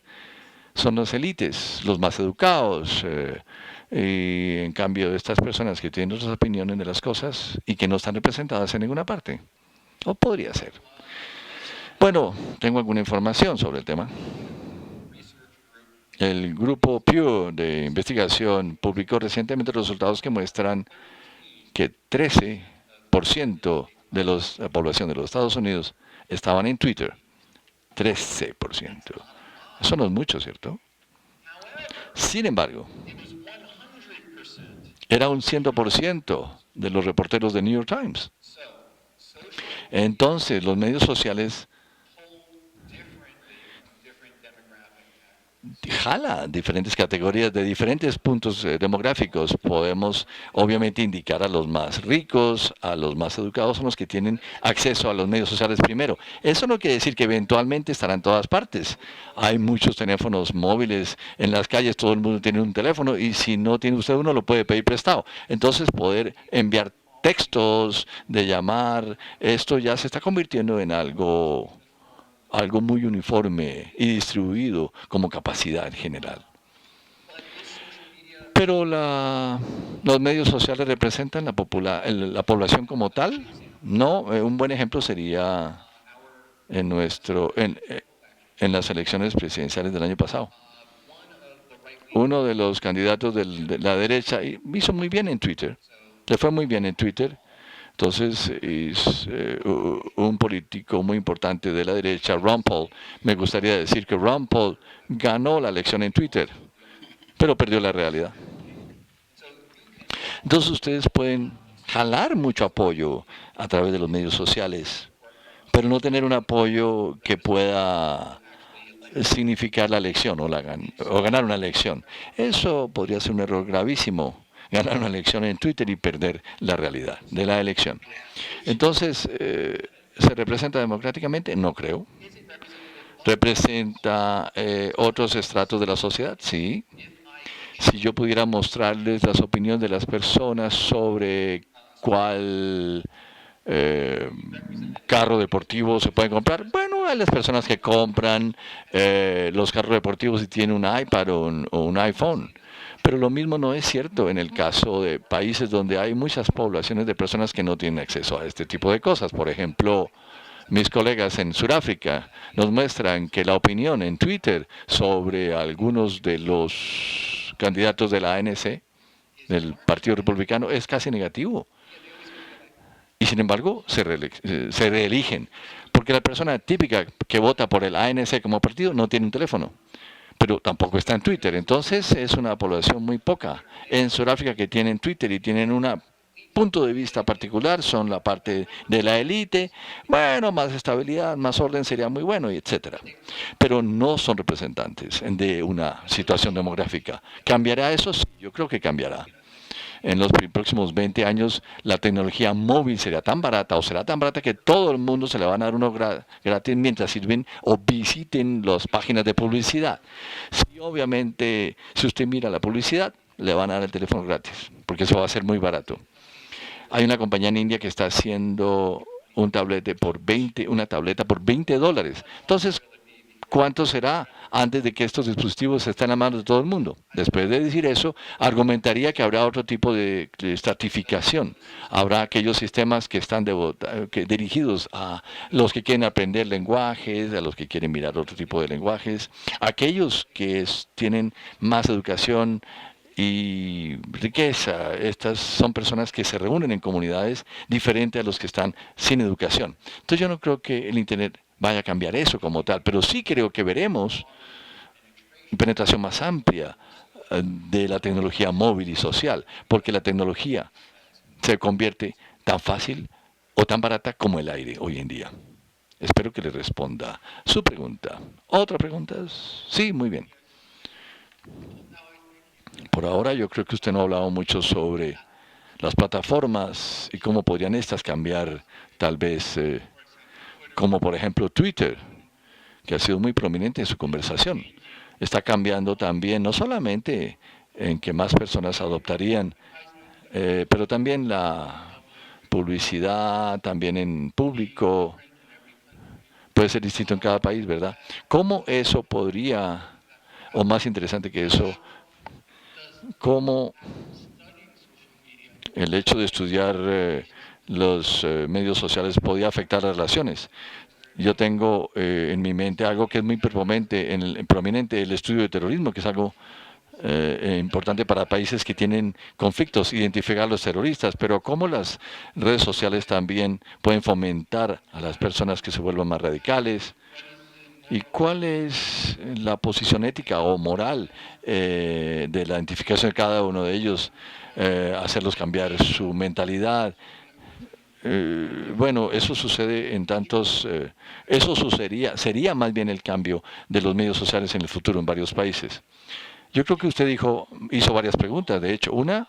son las élites, los más educados, y en cambio estas personas que tienen otras opiniones de las cosas y que no están representadas en ninguna parte. O podría ser. Bueno, tengo alguna información sobre el tema. El grupo Pew de investigación publicó recientemente resultados que muestran que 13% de la población de los Estados Unidos estaban en Twitter. 13%. Eso no es mucho, ¿cierto? Sin embargo, era un 100% de los reporteros de New York Times. Entonces, los medios sociales jala diferentes categorías de diferentes puntos demográficos. Podemos obviamente indicar a los más ricos, a los más educados, son los que tienen acceso a los medios sociales primero. Eso no quiere decir que eventualmente estarán en todas partes. Hay muchos teléfonos móviles en las calles, todo el mundo tiene un teléfono y si no tiene usted uno lo puede pedir prestado. Entonces poder enviar textos, de llamar, esto ya se está convirtiendo en algo muy uniforme y distribuido como capacidad en general. Pero los medios sociales representan la población como tal. No, un buen ejemplo sería en las elecciones presidenciales del año pasado. Uno de los candidatos de la derecha hizo muy bien en Twitter. Le fue muy bien en Twitter. Entonces, es un político muy importante de la derecha, Ron Paul. Me gustaría decir que Ron Paul ganó la elección en Twitter, pero perdió la realidad. Entonces, ustedes pueden jalar mucho apoyo a través de los medios sociales, pero no tener un apoyo que pueda significar la elección o ganar una elección. Eso podría ser un error gravísimo. Ganar una elección en Twitter y perder la realidad de la elección. Entonces, ¿se representa democráticamente? No creo. ¿Representa otros estratos de la sociedad? Sí. Si yo pudiera mostrarles las opiniones de las personas sobre cuál carro deportivo se puede comprar, bueno, hay las personas que compran los carros deportivos y tienen un iPad o un iPhone. Pero lo mismo no es cierto en el caso de países donde hay muchas poblaciones de personas que no tienen acceso a este tipo de cosas. Por ejemplo, mis colegas en Sudáfrica nos muestran que la opinión en Twitter sobre algunos de los candidatos de la ANC, del Partido Republicano, es casi negativo. Y sin embargo, se reeligen. Porque la persona típica que vota por el ANC como partido no tiene un teléfono, pero tampoco está en Twitter. Entonces es una población muy poca. En Sudáfrica que tienen Twitter y tienen un punto de vista particular, son la parte de la élite. Bueno, más estabilidad, más orden sería muy bueno, y etcétera. Pero no son representantes de una situación demográfica. ¿Cambiará eso? Sí, yo creo que cambiará. En los próximos 20 años la tecnología móvil será tan barata que todo el mundo se le van a dar uno gratis mientras sirven o visiten las páginas de publicidad. Sí, obviamente, si usted mira la publicidad, le van a dar el teléfono gratis, porque eso va a ser muy barato. Hay una compañía en India que está haciendo una tableta por $20. Entonces, ¿cuánto será antes de que estos dispositivos estén en las manos de todo el mundo? Después de decir eso, argumentaría que habrá otro tipo de estratificación. Habrá aquellos sistemas que están dirigidos a los que quieren aprender lenguajes, a los que quieren mirar otro tipo de lenguajes, aquellos que tienen más educación y riqueza. Estas son personas que se reúnen en comunidades diferentes a los que están sin educación. Entonces yo no creo que el Internet vaya a cambiar eso como tal, pero sí creo que veremos penetración más amplia de la tecnología móvil y social, porque la tecnología se convierte tan fácil o tan barata como el aire hoy en día. Espero que le responda su pregunta. ¿Otra pregunta? Sí, muy bien. Por ahora yo creo que usted no ha hablado mucho sobre las plataformas y cómo podrían estas cambiar, tal vez, como por ejemplo Twitter, que ha sido muy prominente en su conversación. Está cambiando también, no solamente en que más personas adoptarían, pero también la publicidad, también en público, puede ser distinto en cada país, ¿verdad? ¿Cómo eso podría, o más interesante que eso, cómo el hecho de estudiar los medios sociales podía afectar las relaciones? Yo tengo en mi mente algo que es muy prominente, el estudio de terrorismo, que es algo importante para países que tienen conflictos, identificar a los terroristas, pero cómo las redes sociales también pueden fomentar a las personas que se vuelvan más radicales. ¿Y cuál es la posición ética o moral de la identificación de cada uno de ellos, hacerlos cambiar su mentalidad? Bueno, eso sucede en tantos, sería más bien el cambio de los medios sociales en el futuro en varios países. Yo creo que usted hizo varias preguntas, de hecho. Una,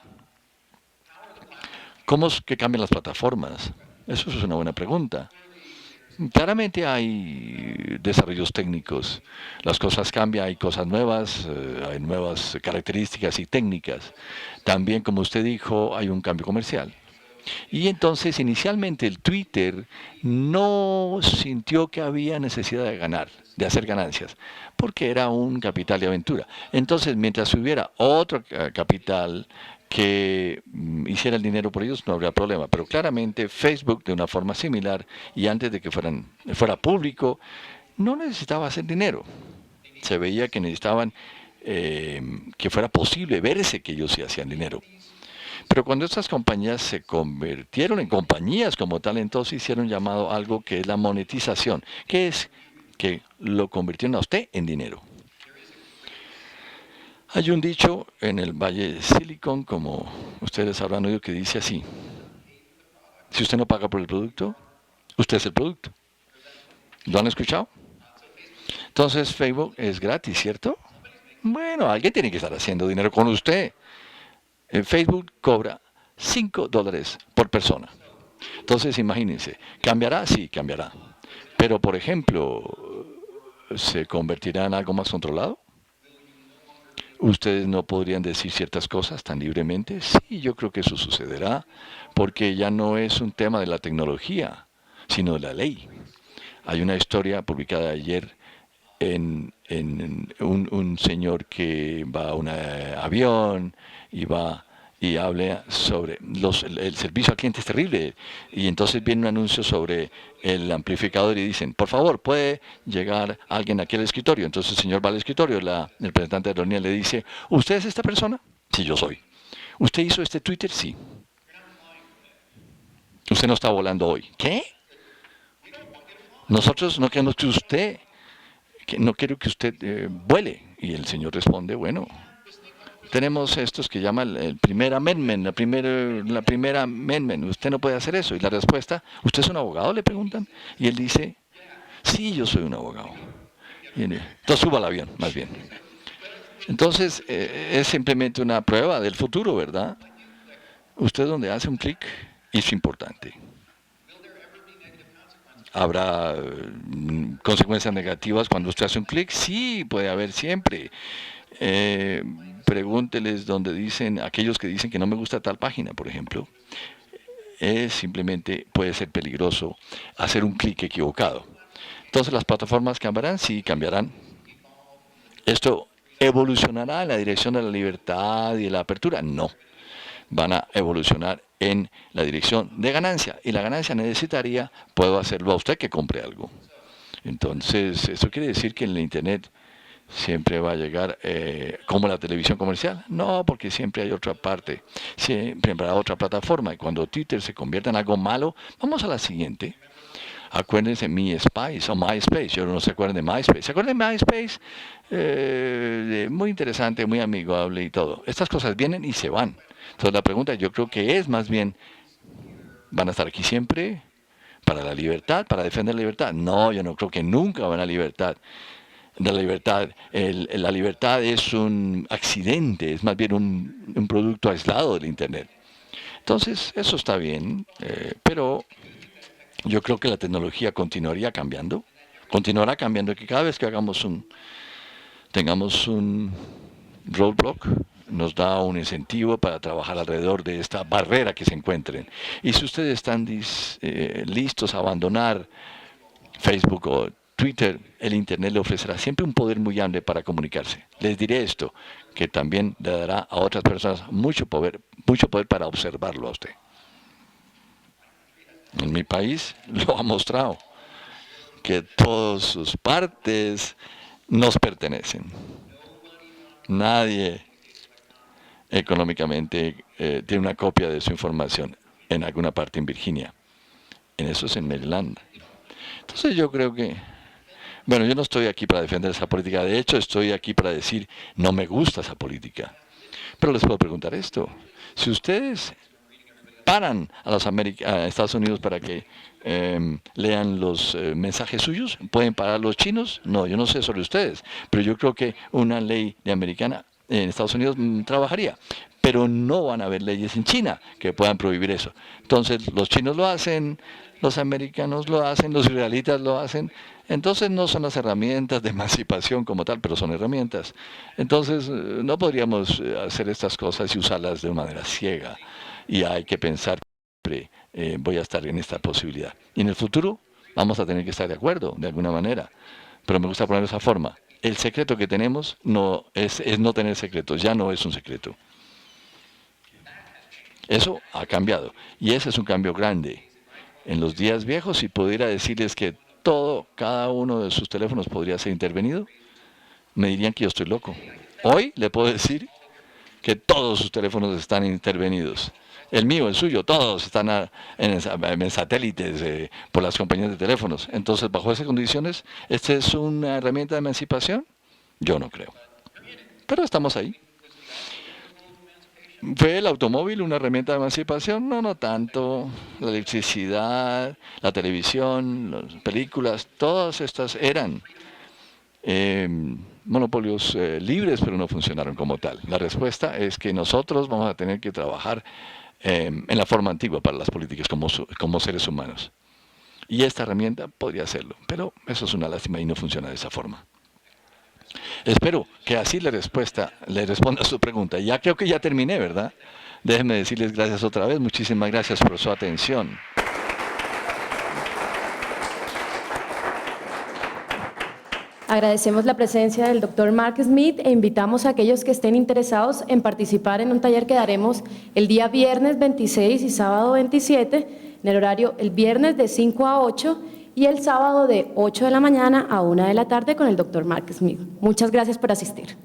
¿cómo es que cambian las plataformas? Eso es una buena pregunta. Claramente hay desarrollos técnicos, las cosas cambian, hay cosas nuevas, hay nuevas características y técnicas. También, como usted dijo, hay un cambio comercial. Y entonces, inicialmente, el Twitter no sintió que había necesidad de hacer ganancias, porque era un capital de aventura. Entonces, mientras hubiera otro capital que hiciera el dinero por ellos, no habría problema. Pero claramente Facebook, de una forma similar, y antes de que fuera público, no necesitaba hacer dinero. Se veía que necesitaban que fuera posible verse que ellos sí hacían dinero. Pero cuando estas compañías se convirtieron en compañías como tal, entonces hicieron llamado algo que es la monetización, que es que lo convirtieron a usted en dinero. Hay un dicho en el Valle de Silicon, como ustedes habrán oído, que dice así: si usted no paga por el producto, usted es el producto. ¿Lo han escuchado? Entonces Facebook es gratis, ¿cierto? Bueno, alguien tiene que estar haciendo dinero con usted. Facebook cobra $5 por persona. Entonces, imagínense, ¿cambiará? Sí, cambiará. Pero, por ejemplo, ¿se convertirá en algo más controlado? ¿Ustedes no podrían decir ciertas cosas tan libremente? Sí, yo creo que eso sucederá, porque ya no es un tema de la tecnología, sino de la ley. Hay una historia publicada ayer en un señor que va a un avión y habla sobre el servicio al cliente es terrible, y entonces viene un anuncio sobre el amplificador y dicen: por favor, ¿puede llegar alguien aquí al escritorio? Entonces el señor va al escritorio, el representante de la aerolínea le dice: ¿usted es esta persona? Sí, yo soy. ¿Usted hizo este Twitter? Sí. Usted no está volando hoy. ¿Qué? Nosotros no queremos que usted vuele. Y el señor responde: bueno, tenemos estos que llaman el primer amendment, la primera amendment, usted no puede hacer eso. Y la respuesta: ¿usted es un abogado?, le preguntan. Y él dice: sí, yo soy un abogado. Entonces suba al avión, más bien. Entonces, es simplemente una prueba del futuro, ¿verdad? Usted donde hace un clic, es importante. ¿Habrá consecuencias negativas cuando usted hace un clic? Sí, puede haber siempre. Pregúnteles donde dicen, aquellos que dicen que no me gusta tal página, por ejemplo. simplemente puede ser peligroso hacer un clic equivocado. Entonces las plataformas cambiarán, sí cambiarán. ¿Esto evolucionará en la dirección de la libertad y de la apertura? No. Van a evolucionar en la dirección de ganancia. Y la ganancia necesitaría, puedo hacerlo a usted que compre algo. Entonces, eso quiere decir que en la Internet siempre va a llegar como la televisión comercial. No, porque siempre hay otra parte, siempre habrá otra plataforma. Y cuando Twitter se convierta en algo malo, vamos a la siguiente. Acuérdense MySpace o MySpace, yo no se acuerdan de MySpace. ¿Se acuerdan de MySpace? Muy interesante, muy amigable y todo. Estas cosas vienen y se van. Entonces la pregunta yo creo que es más bien, ¿van a estar aquí siempre para la libertad, para defender la libertad? No, yo no creo que nunca van a libertad. La libertad es un accidente, es más bien un producto aislado del Internet. Entonces, eso está bien, pero yo creo que la tecnología continuará cambiando, que cada vez que tengamos un roadblock, nos da un incentivo para trabajar alrededor de esta barrera que se encuentren. Y si ustedes están listos a abandonar Facebook o Twitter, el Internet le ofrecerá siempre un poder muy grande para comunicarse. Les diré esto, que también le dará a otras personas mucho poder para observarlo a usted. En mi país lo ha mostrado, que todas sus partes nos pertenecen. Nadie económicamente tiene una copia de su información en alguna parte en Virginia. En eso es en Maryland. Entonces yo creo que, bueno, yo no estoy aquí para defender esa política. De hecho, estoy aquí para decir, no me gusta esa política. Pero les puedo preguntar esto. Si ustedes paran a Estados Unidos para que lean los mensajes suyos, ¿pueden parar los chinos? No, yo no sé sobre ustedes, pero yo creo que una ley americana en Estados Unidos trabajaría, pero no van a haber leyes en China que puedan prohibir eso. Entonces los chinos lo hacen, los americanos lo hacen, los israelitas lo hacen. Entonces no son las herramientas de emancipación como tal, pero son herramientas. Entonces no podríamos hacer estas cosas y usarlas de una manera ciega. Y hay que pensar que siempre voy a estar en esta posibilidad. Y en el futuro vamos a tener que estar de acuerdo, de alguna manera. Pero me gusta ponerlo de esa forma. El secreto que tenemos no es no tener secretos, ya no es un secreto. Eso ha cambiado. Y ese es un cambio grande. En los días viejos, si pudiera decirles que cada uno de sus teléfonos podría ser intervenido, me dirían que yo estoy loco. Hoy le puedo decir que todos sus teléfonos están intervenidos. El mío, el suyo, todos están en satélites por las compañías de teléfonos. Entonces, bajo esas condiciones, ¿esta es una herramienta de emancipación? Yo no creo. Pero estamos ahí. ¿Fue el automóvil una herramienta de emancipación? No, no tanto. La electricidad, la televisión, las películas, todas estas eran monopolios libres, pero no funcionaron como tal. La respuesta es que nosotros vamos a tener que trabajar en la forma antigua para las políticas como seres humanos. Y esta herramienta podría hacerlo, pero eso es una lástima y no funciona de esa forma. Espero que así le responda a su pregunta. Ya creo que ya terminé, ¿verdad? Déjenme decirles gracias otra vez. Muchísimas gracias por su atención. Agradecemos la presencia del Dr. Mark Smith e invitamos a aquellos que estén interesados en participar en un taller que daremos el día viernes 26 y sábado 27, en el horario el viernes de 5 a 8 y el sábado de 8 de la mañana a 1 de la tarde con el Dr. Mark Smith. Muchas gracias por asistir.